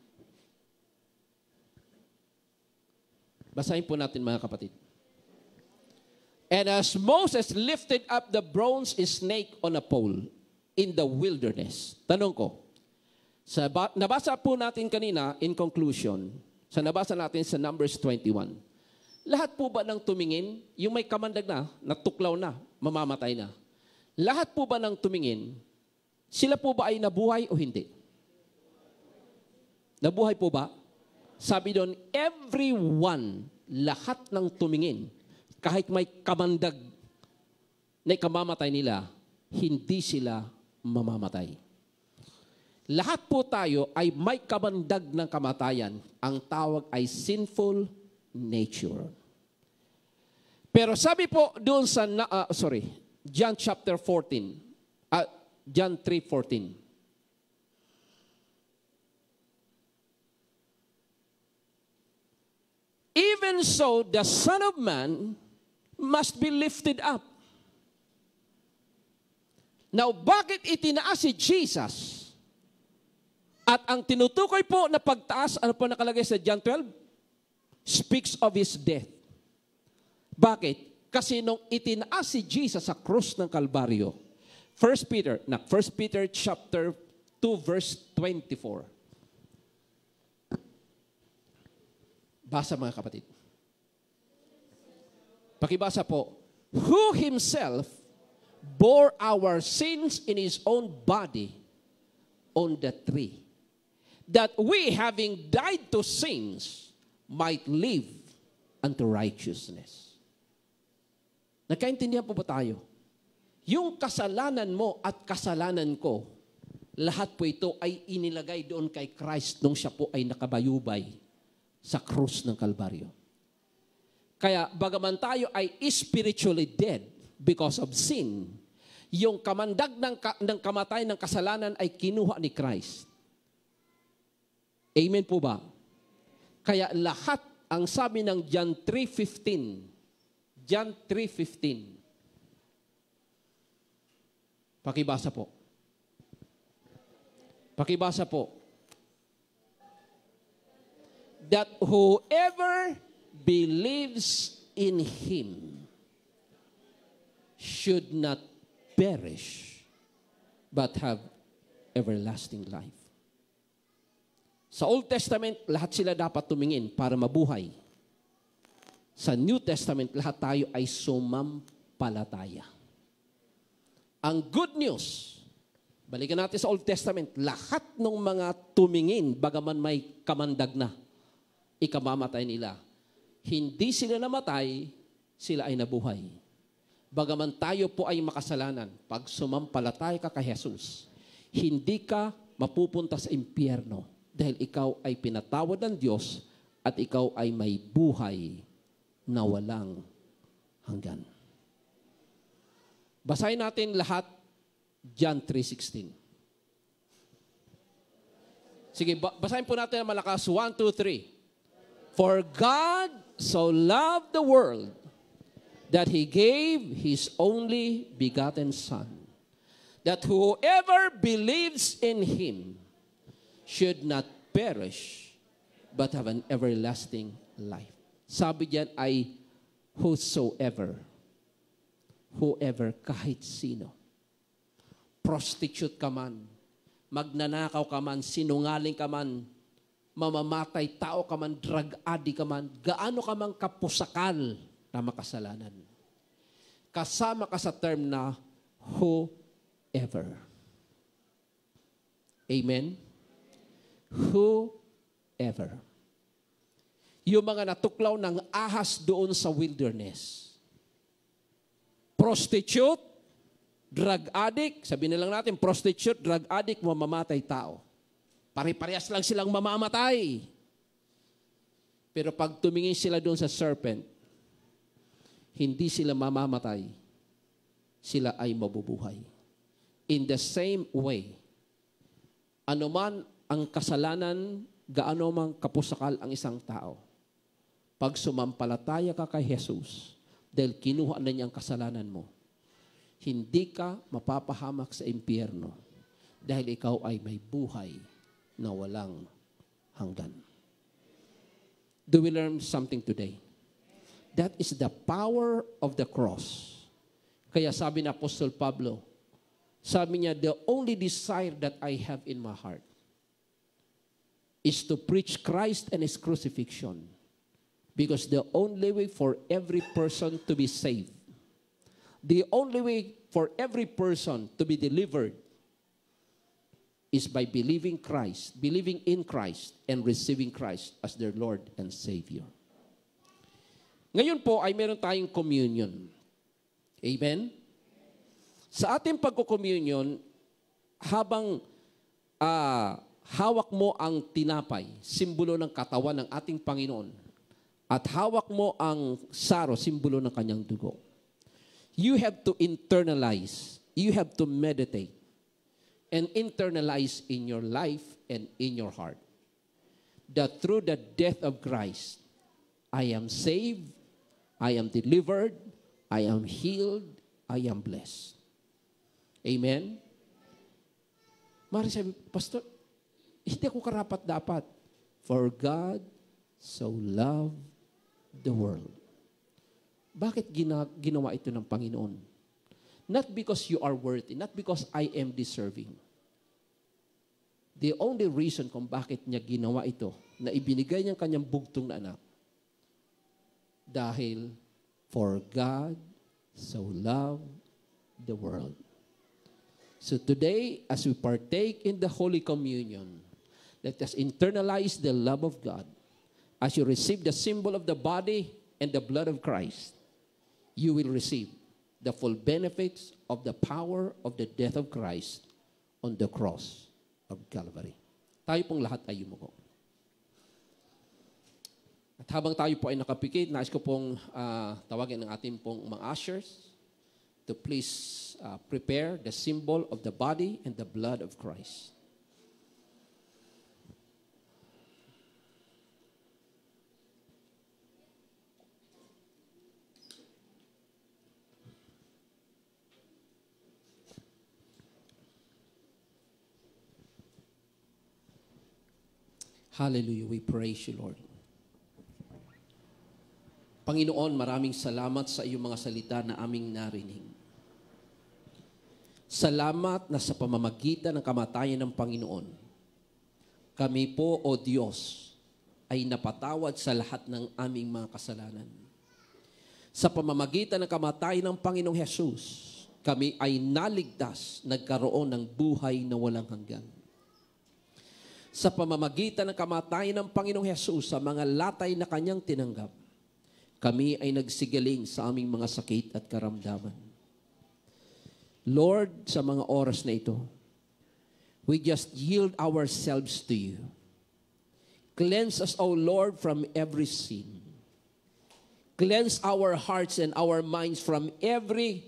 Basahin po natin mga kapatid. And as Moses lifted up the bronze snake on a pole in the wilderness. Tanong ko, nabasa po natin kanina in conclusion, nabasa natin sa Numbers 21. Lahat po ba ng tumingin, yung may kamandag na, natuklaw na, mamamatay na. Lahat po ba ng tumingin, sila po ba ay nabuhay o hindi? Nabuhay po ba? Sabi doon, everyone, lahat ng tumingin, kahit may kamandag na ikamamatay nila, hindi sila mamamatay. Lahat po tayo ay may kamandag ng kamatayan. Ang tawag ay sinful nature. Pero sabi po doon sa, John chapter 14, John 3:14. Even so, the Son of Man must be lifted up. Now, bakit itinaas si Jesus? At ang tinutukoy po na pagtaas, ano po nakalagay sa John 12? Speaks of His death. Bakit? Kasi nung itinaas si Jesus sa krus ng Kalbaryo, 1 Peter chapter 2 verse 24. Basa mga kapatid. Pakibasa po. Who Himself bore our sins in His own body on the tree, that we, having died to sins, might live unto righteousness. Nagkaintindihan po ba tayo? Yung kasalanan mo at kasalanan ko, lahat po ito ay inilagay doon kay Christ nung siya po ay nakabayubay sa krus ng Kalbaryo. Kaya bagaman tayo ay spiritually dead because of sin, yung kamandag ng kamatay ng kasalanan ay kinuha ni Christ. Amen po ba? Kaya lahat, ang sabi ng John 3:15, John 3:15. Pakibasa po. Pakibasa po. That whoever believes in Him should not perish but have everlasting life. Sa Old Testament, lahat sila dapat tumingin para mabuhay. Sa New Testament, lahat tayo ay sumampalataya. Ang good news, balikan natin sa Old Testament, lahat ng mga tumingin, bagaman may kamandag na, ikamamatay nila. Hindi sila namatay, sila ay nabuhay. Bagaman tayo po ay makasalanan, pag sumampalataya ka kay Jesus, hindi ka mapupunta sa impyerno dahil ikaw ay pinatawad ng Diyos at ikaw ay may buhay na walang hanggan. Basahin natin lahat John 3:16. Sige, basahin po natin ang malakas. 1, 2, 3. For God so loved the world that He gave His only begotten Son, that whoever believes in Him should not perish, but have an everlasting life. Sabi diyan ay whosoever. Whoever, kahit sino. Prostitute ka man, magnanakaw ka man, sinungaling ka man, mamamatay tao ka man, drug addict ka man, gaano ka man kapusakal na makasalanan. Kasama ka sa term na whoever. Amen? Whoever. Yung mga natuklaw ng ahas doon sa wilderness. Prostitute, drug addict, sabihin na lang natin, prostitute, drug addict, mamamatay tao. Pare-parehas lang silang mamamatay. Pero pag tumingin sila doon sa serpent, hindi sila mamamatay. Sila ay mabubuhay. In the same way, anuman ang kasalanan, gaano mang kapusakal ang isang tao, pag sumampalataya ka kay Jesus, dahil kinuha na niya ang kasalanan mo, hindi ka mapapahamak sa impyerno dahil ikaw ay may buhay na walang hanggan. Do we learn something today? That is the power of the cross. Kaya sabi ni Apostol Pablo, sabi niya, the only desire that I have in my heart is to preach Christ and His crucifixion. Because the only way for every person to be saved, the only way for every person to be delivered is by believing in Christ and receiving Christ as their Lord and Savior. Ngayon po ay meron tayong communion. Amen? Sa ating pagko-communion, habang hawak mo ang tinapay, simbolo ng katawan ng ating Panginoon, at hawak mo ang saro, simbolo ng kanyang dugo, you have to internalize, you have to meditate, and internalize in your life and in your heart that through the death of Christ, I am saved, I am delivered, I am healed, I am blessed. Amen? Mari sabi, Pastor, Hindi ako karapat-dapat. For God so loved the world. Bakit ginawa ito ng Panginoon? Not because you are worthy, not because I am deserving. The only reason kung bakit niya ginawa ito, na ibinigay niyang kanyang bugtong na anak, dahil for God so loved the world. So today, as we partake in the Holy Communion, let us internalize the love of God. As you receive the symbol of the body and the blood of Christ, you will receive the full benefits of the power of the death of Christ on the cross of Calvary. Tayo pong lahat ay yumuko. At habang tayo po ay nakapikit, nais ko pong tawagin ng ating pong mga ushers to please prepare the symbol of the body and the blood of Christ. Hallelujah. We praise you, Lord. Panginoon, maraming salamat sa iyong mga salita na aming narinig. Salamat na sa pamamagitan ng kamatayan ng Panginoon, kami po, O Diyos, ay napatawad sa lahat ng aming mga kasalanan. Sa pamamagitan ng kamatayan ng Panginoong Hesus, kami ay naligtas, nagkaroon ng buhay na walang hanggan. Sa pamamagitan ng kamatayan ng Panginoong Hesus sa mga latay na kanyang tinanggap, kami ay nagsigaling sa aming mga sakit at karamdaman. Lord, sa mga oras na ito, we just yield ourselves to you. Cleanse us, O Lord, from every sin. Cleanse our hearts and our minds from every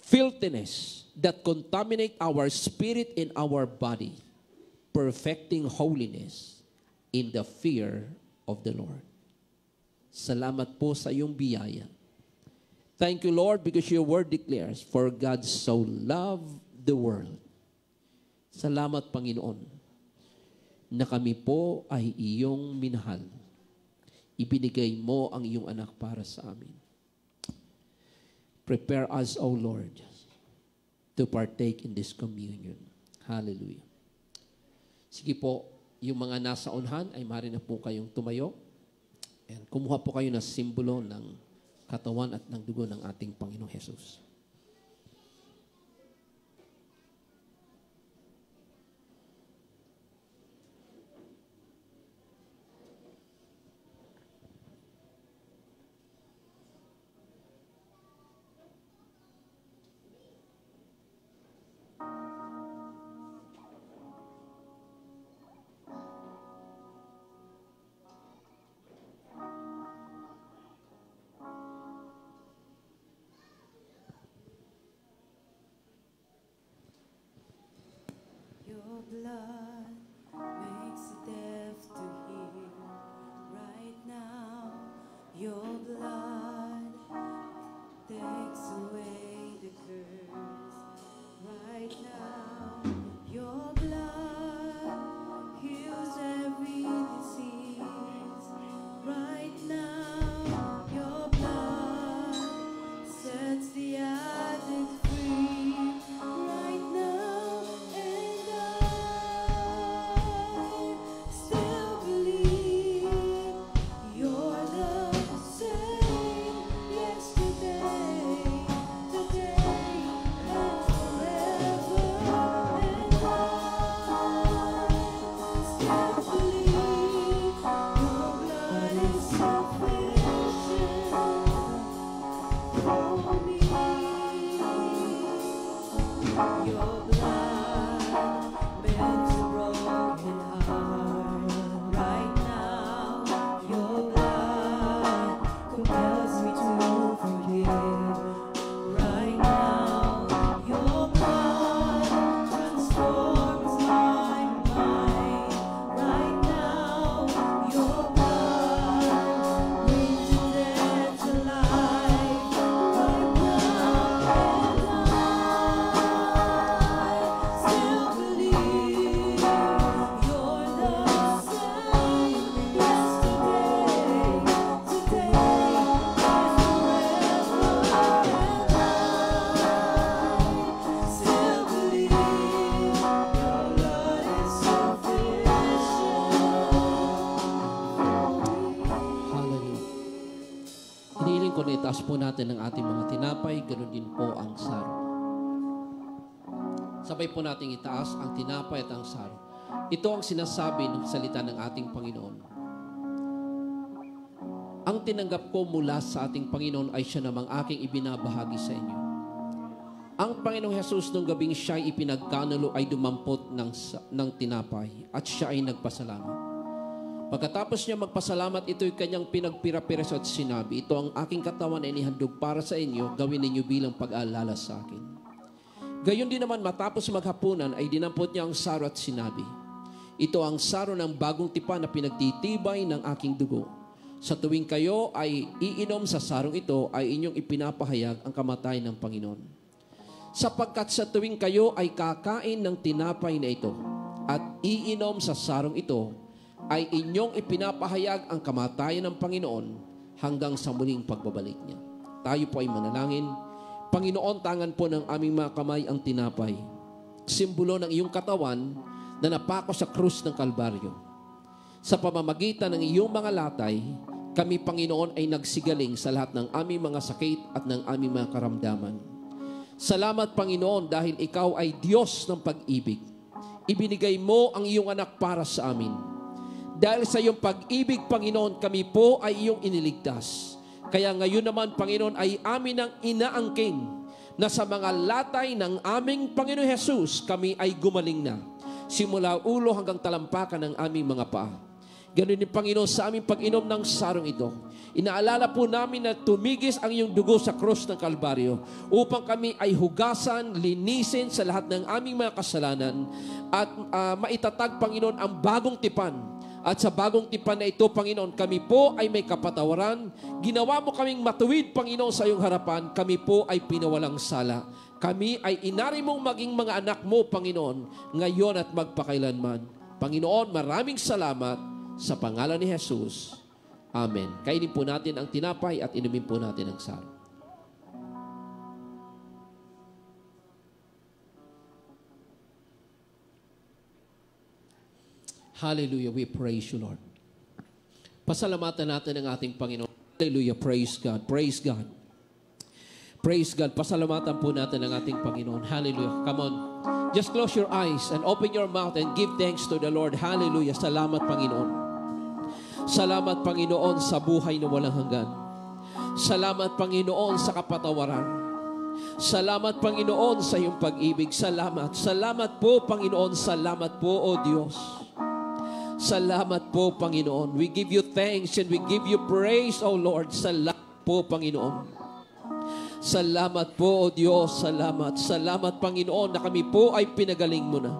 filthiness that contaminate our spirit and our body, perfecting holiness in the fear of the Lord. Salamat po sa iyong biyaya. Thank you, Lord, because your word declares, for God so loved the world. Salamat, Panginoon, na kami po ay iyong minahal. Ibinigay mo ang iyong anak para sa amin. Prepare us, O Lord, to partake in this communion. Hallelujah. Sige po, yung mga nasa unhan ay maaari na po kayong tumayo. And kumuha po kayo ng simbolo ng katawan at ng dugo ng ating Panginoong Hesus. Your blood makes the deaf to hear. Right now, your blood takes away the curse. Right now, your blood heals every disease. Right now, your blood sets the addict free. Right now and blessing kung itaas po natin ang ating mga tinapay, ganoon din po ang saro. Sabay po natin itaas ang tinapay at ang saro. Ito ang sinasabi ng salita ng ating Panginoon. Ang tinanggap ko mula sa ating Panginoon ay siya namang aking ibinabahagi sa inyo. Ang Panginoong Jesus nung gabing siya'y ipinagkanulo ay dumampot ng tinapay at siya ay nagpasalamat. Pagkatapos niya magpasalamat, ito'y kanyang pinagpira-piraso at sinabi, ito ang aking katawan ay inihandog para sa inyo, gawin ninyo bilang pag-aalala sa akin. Gayon din naman matapos maghapunan ay dinampot niya ang saro at sinabi, ito ang saro ng bagong tipan na pinagtitibay ng aking dugo. Sa tuwing kayo ay iinom sa sarong ito ay inyong ipinapahayag ang kamatayan ng Panginoon. Sapagkat sa tuwing kayo ay kakain ng tinapay na ito at iinom sa sarong ito, ay inyong ipinapahayag ang kamatayan ng Panginoon hanggang sa muling pagbabalik niya. Tayo po ay manalangin. Panginoon, tangan po ng aming mga kamay ang tinapay. Simbolo ng iyong katawan na napako sa krus ng Kalbaryo. Sa pamamagitan ng iyong mga latay, kami, Panginoon, ay nagsigaling sa lahat ng aming mga sakit at ng aming mga karamdaman. Salamat, Panginoon, dahil ikaw ay Diyos ng pag-ibig. Ibinigay mo ang iyong anak para sa amin. Dahil sa iyong pag-ibig, Panginoon, kami po ay iyong iniligtas. Kaya ngayon naman, Panginoon, ay amin ang inaangking na sa mga latay ng aming Panginoon Jesus, kami ay gumaling na. Simula ulo hanggang talampakan ng aming mga paa. Ganun din, Panginoon, sa aming pag-inom ng sarong ito. Inaalala po namin na tumigis ang iyong dugo sa krus ng Kalbaryo upang kami ay hugasan, linisin sa lahat ng aming mga kasalanan at maitatag, Panginoon, ang bagong tipan. At sa bagong tipan na ito, Panginoon, kami po ay may kapatawaran. Ginawa mo kaming matuwid, Panginoon, sa iyong harapan. Kami po ay pinawalang sala. Kami ay inari mong maging mga anak mo, Panginoon, ngayon at magpakailanman. Panginoon, maraming salamat sa pangalan ni Jesus. Amen. Kainin po natin ang tinapay at inumin po natin ang saro. Hallelujah, we praise you, Lord. Pasalamatan natin ang ating Panginoon. Hallelujah, praise God, praise God. Praise God, pasalamatan po natin ang ating Panginoon. Hallelujah, come on. Just close your eyes and open your mouth and give thanks to the Lord. Hallelujah, salamat Panginoon. Salamat Panginoon sa buhay na walang hanggan. Salamat Panginoon sa kapatawaran. Salamat Panginoon sa iyong pag-ibig. Salamat. Salamat po Panginoon. Salamat po o Diyos. Salamat po, Panginoon. We give you thanks and we give you praise, O Lord. Salamat po, Panginoon. Salamat po, O Diyos. Salamat. Salamat, Panginoon, na kami po ay pinagaling mo na.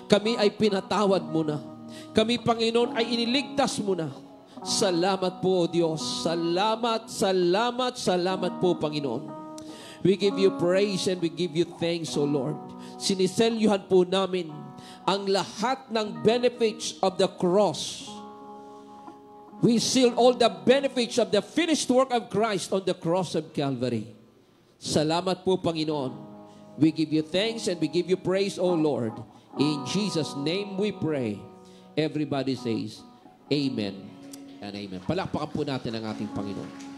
Kami ay pinatawad mo na. Kami, Panginoon, ay iniligtas mo na. Salamat po, O Diyos. Salamat, salamat, salamat po, Panginoon. We give you praise and we give you thanks, O Lord. Siniselyuhan po namin ang lahat ng benefits of the cross. We seal all the benefits of the finished work of Christ on the cross of Calvary. Salamat po, Panginoon. We give you thanks and we give you praise, O Lord. In Jesus' name we pray. Everybody says, Amen and Amen. Palakpakan po natin ang ating Panginoon.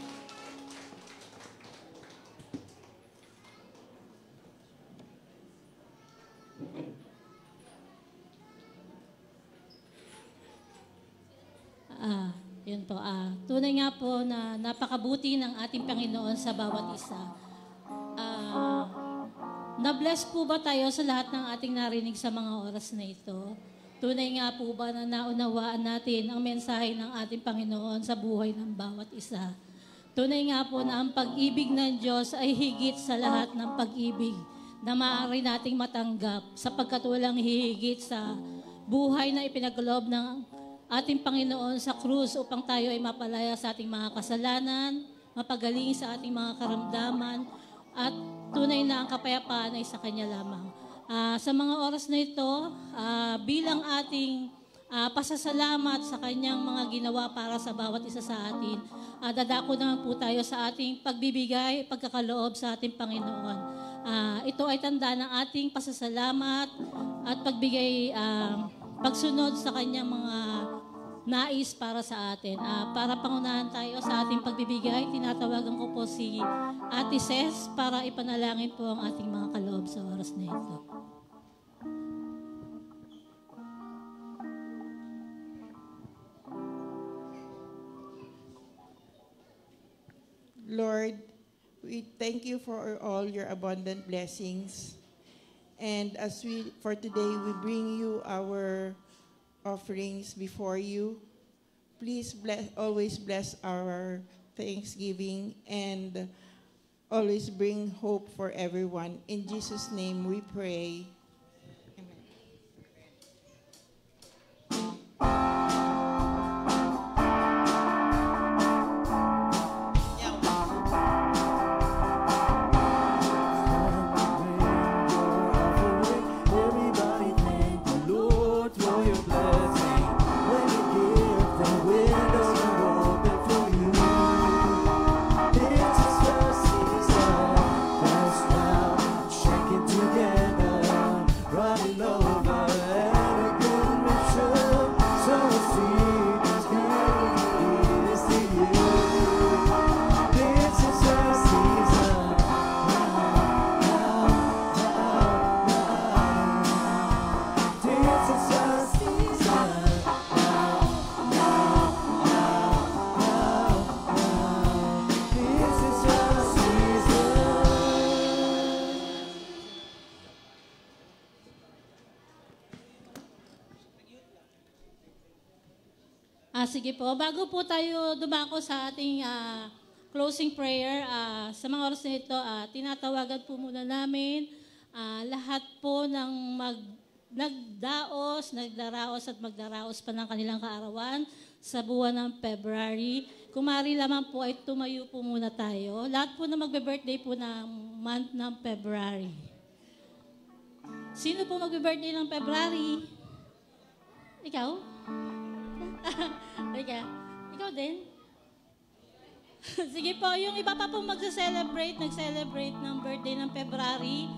Yun po. Tunay nga po na napakabuti ng ating Panginoon sa bawat isa. Na-bless po ba tayo sa lahat ng ating narinig sa mga oras na ito? Tunay nga po ba na naunawaan natin ang mensahe ng ating Panginoon sa buhay ng bawat isa? Tunay nga po na ang pag-ibig ng Diyos ay higit sa lahat ng pag-ibig na maaari nating matanggap sapagkat walang hihigit sa buhay na ipinagkaloob ng ating Panginoon sa krus upang tayo ay mapalaya sa ating mga kasalanan, mapagaling sa ating mga karamdaman, at tunay na ang kapayapaan ay sa Kanya lamang. Sa mga oras na ito, bilang ating pasasalamat sa Kanyang mga ginawa para sa bawat isa sa atin, dadako naman po tayo sa ating pagbibigay, pagkakaloob sa ating Panginoon. Ito ay tanda ng ating pasasalamat at pagbigay, pagsunod sa Kanyang mga nais para sa atin. Para pangunahan tayo sa ating pagbibigay, tinatawagan ko po si Ate Ces para ipanalangin po ang ating mga kaloob sa oras na ito. Lord, we thank you for all your abundant blessings. And for today, we bring you our offerings before you. Please always bless our Thanksgiving and always bring hope for everyone. In Jesus' name we pray. Sige po, bago po tayo dumako sa ating closing prayer, sa mga oras na ito, tinatawagan po muna namin lahat po ng nagdaraos at magdaraos pa ng kanilang kaarawan sa buwan ng February. Kung maaari lamang po ay tumayo po muna tayo. Lahat po na magbe-birthday po ng month ng February. Sino po magbe-birthday ng February? Ikaw? Ikaw din? Sige po, yung iba pa po nag-celebrate ng birthday ng February,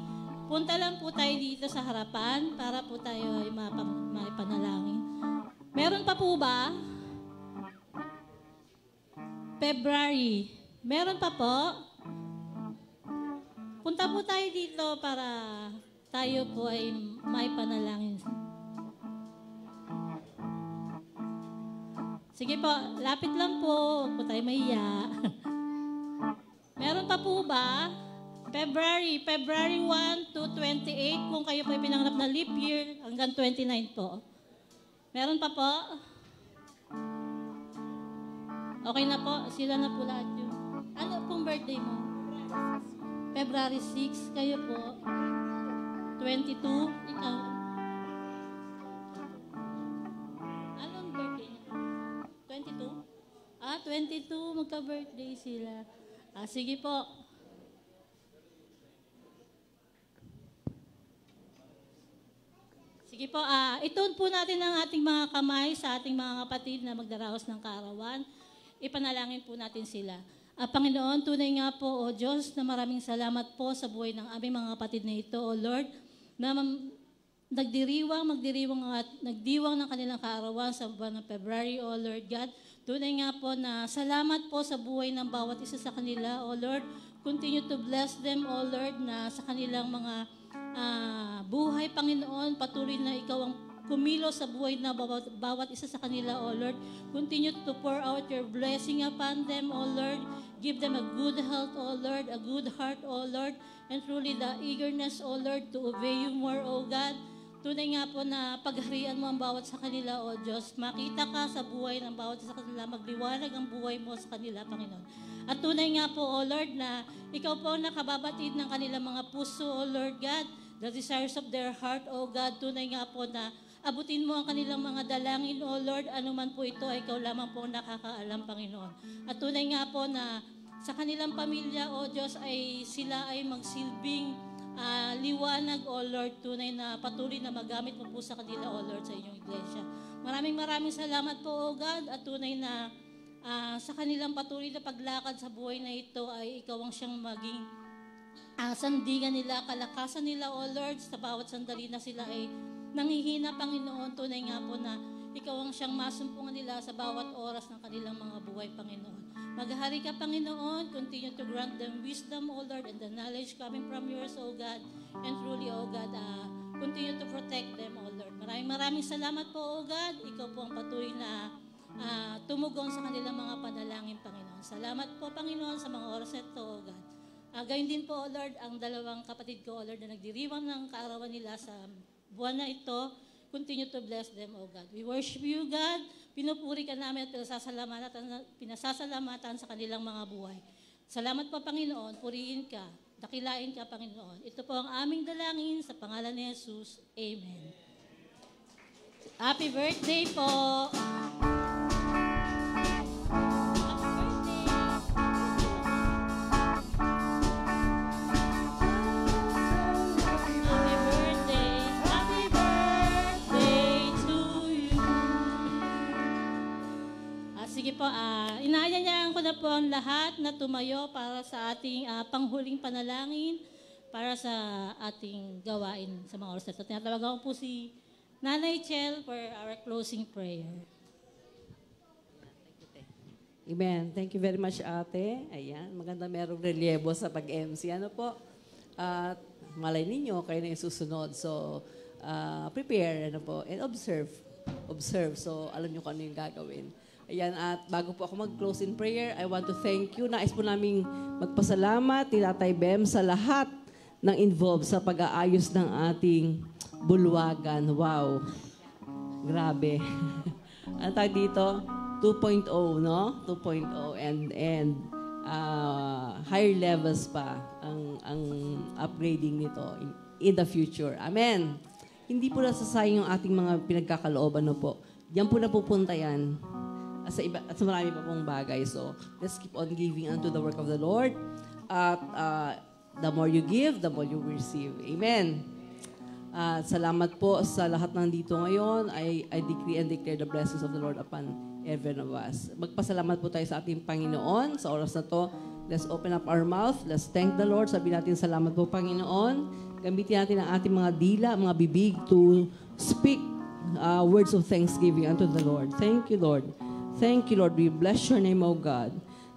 punta lang po tayo dito sa harapan para po tayo ay maipanalangin. Meron pa po ba? February. Meron pa po? Punta po tayo dito para tayo po ay maipanalangin. Sige po, lapit lang po. Huwag po tayo mahiya. Meron pa po ba? February 1 to 28, kung kayo po ay pinanganap na leap year, hanggang 29 po. Meron pa po? Okay na po, sila na po lahat yun. Ano pong birthday mo? February 6, kayo po. 22, ikaw. Anong birthday niya? 22? 22, magka-birthday sila. Sige po. Sige po, ituon po natin ang ating mga kamay sa ating mga kapatid na magdaraos ng kaarawan. Ipanalangin po natin sila. Panginoon, tunay nga po, O Diyos, na maraming salamat po sa buhay ng aming mga kapatid na ito, O Lord, na nagdiwang ng kanilang kaarawan sa buwan ng February, O Lord God. Tunay nga po na salamat po sa buhay ng bawat isa sa kanila, O Lord. Continue to bless them, O Lord, na sa kanilang mga buhay, Panginoon, patuloy na ikaw ang kumilos sa buhay na bawat isa sa kanila, O Lord. Continue to pour out your blessing upon them, O Lord. Give them a good health, O Lord, a good heart, O Lord, and truly the eagerness, O Lord, to obey you more, O God. Tunay nga po na pagharian mo ang bawat sa kanila, O Diyos. Makita ka sa buhay ng bawat sa kanila, magliwanag ang buhay mo sa kanila, Panginoon. At tunay nga po, O Lord, na ikaw po nakababatid ng kanilang mga puso, O Lord God, the desires of their heart, O God. Tunay nga po na abutin mo ang kanilang mga dalangin, O Lord, anuman po ito, ay ikaw lamang po nakakaalam, Panginoon. At tunay nga po na sa kanilang pamilya, O Diyos, ay sila ay magsilbing liwanag, O Lord, tunay na patuloy na magamit mo po sa kanila, O Lord, sa inyong iglesia. Maraming salamat po, O God, at tunay na sa kanilang patuloy na paglakad sa buhay na ito ay ikaw ang siyang maging sandigan nila, kalakasan nila, O Lord, sa bawat sandali na sila ay nanghihina, Panginoon. Tunay nga po na Ikaw ang siyang masumpungan nila sa bawat oras ng kanilang mga buhay, Panginoon. Maghahari ka, Panginoon. Continue to grant them wisdom, O Lord, and the knowledge coming from yours, O God. And truly, O God, continue to protect them, O Lord. Maraming salamat po, O God. Ikaw po ang patuloy na tumugon sa kanilang mga panalangin, Panginoon. Salamat po, Panginoon, sa mga oras na ito, O God. Gayun din po, O Lord, ang dalawang kapatid ko, O Lord, na nagdiriwang ng kaarawan nila sa buwan na ito. Continue to bless them, O God. We worship you, God. Pinupuri ka namin at pinasasalamatan sa kanilang mga buhay. Salamat po, Panginoon. Purihin ka. Dakilain ka, Panginoon. Ito po ang aming dalangin sa pangalan ni Jesus. Amen. Happy birthday po! Sige po, inaanyayahan ko na po ang lahat na tumayo para sa ating panghuling panalangin para sa ating gawain sa mga oras na ito. Tinatawagan ko po si Nanay Chel for our closing prayer. Amen. Thank you very much, ate. Ayan, maganda merong relyebo sa pag-MC. Ano po? At malay ninyo, kayo na yung susunod. So, prepare, ano po, and observe. Observe. So, alam nyo kung ano yung gagawin. Ayan, at bago po ako mag-close in prayer, I want to thank you. Nais po naming magpasalamat ni Tatay Bem sa lahat ng involved sa pag-aayos ng ating bulwagan. Wow. Grabe. Ang tawag dito, 2.0, no? 2.0 and higher levels pa ang upgrading nito in the future. Amen. Hindi po nasasayang yung ating mga pinagkakalooban, no po. Diyan po napupunta yan. At sa marami pa pong bagay. So, let's keep on giving unto the work of the Lord. At the more you give, the more you receive. Amen. Salamat po sa lahat ng dito ngayon. I decree and declare the blessings of the Lord upon every one of us. Magpasalamat po tayo sa ating Panginoon. Sa oras na to, let's open up our mouth. Let's thank the Lord. Sabihin natin, salamat po, Panginoon. Gamitin natin ang ating mga dila, mga bibig to speak words of thanksgiving unto the Lord. Thank you, Lord. Thank you, Lord. We bless your name, O God.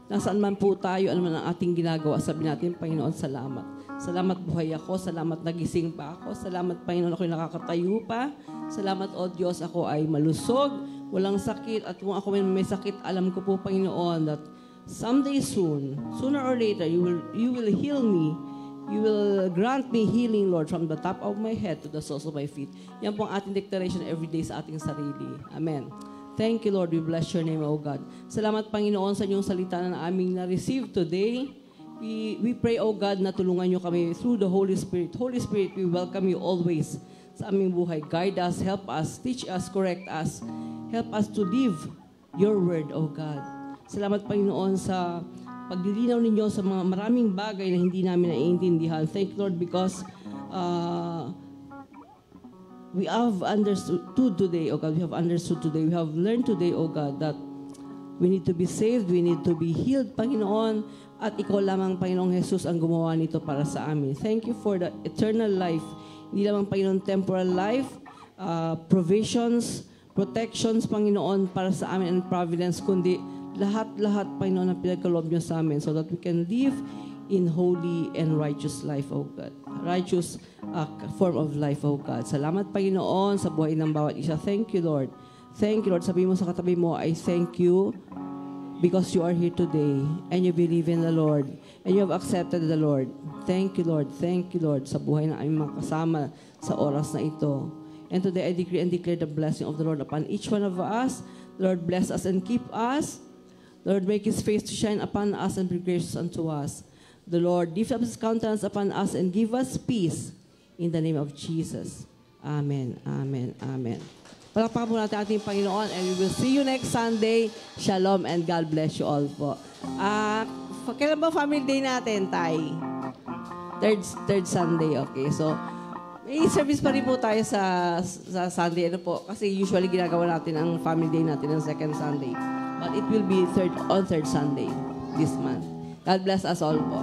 Nasaan man po tayo, ano man ang ating ginagawa, sabi natin, Panginoon, salamat. Salamat buhay ako. Salamat nagising pa ako. Salamat, Panginoon, ako'y nakakatayo pa. Salamat, O Diyos, ako ay malusog, walang sakit. At kung ako may sakit, alam ko po, Panginoon, that someday soon, sooner or later, you will heal me. You will grant me healing, Lord, from the top of my head to the soles of my feet. Yan po ang ating declaration every day sa ating sarili. Amen. Thank you, Lord. We bless your name, O God. Salamat, Panginoon, sa inyong salita na aming na-receive today. We pray, O God, na tulungan nyo kami through the Holy Spirit. Holy Spirit, we welcome you always sa aming buhay. Guide us, help us, teach us, correct us. Help us to live your word, O God. Salamat, Panginoon, sa pagdilinaw ninyo sa mga maraming bagay na hindi namin naiintindihan. Thank you, Lord, because we have understood today, O God. We have understood today. We have learned today, O God, that we need to be saved. We need to be healed, Panginoon. At ikaw lamang, Panginoong Jesus, ang gumawa nito para sa amin. Thank you for the eternal life. Hindi lamang, Panginoon, temporal life, provisions, protections, Panginoon, para sa amin and providence, kundi lahat-lahat, Panginoon, ang pinagkaloob niyo sa amin so that we can live in holy and righteous life, O God. Righteous form of life, O God. Salamat, Panginoon, sa buhay ng bawat isa. Thank you, Lord. Thank you, Lord. Sabihin mo sa katabi mo, I thank you because you are here today and you believe in the Lord and you have accepted the Lord. Thank you, Lord. Thank you, Lord, sa buhay na aming mga kasama sa oras na ito. And today, I decree and declare the blessing of the Lord upon each one of us. Lord, bless us and keep us. Lord, make His face to shine upon us and be gracious unto us. The Lord lift up His countenance upon us and give us peace in the name of Jesus. Amen, amen, amen. Palakpakan po natin ating Panginoon and we will see you next Sunday. Shalom and God bless you all po. Kailan ba family day natin, Tay? Third Sunday, okay. So, may service pa rin po tayo sa Sunday. Ano po? Kasi usually ginagawa natin ang family day natin ang second Sunday. But it will be on third Sunday this month. God bless us all po.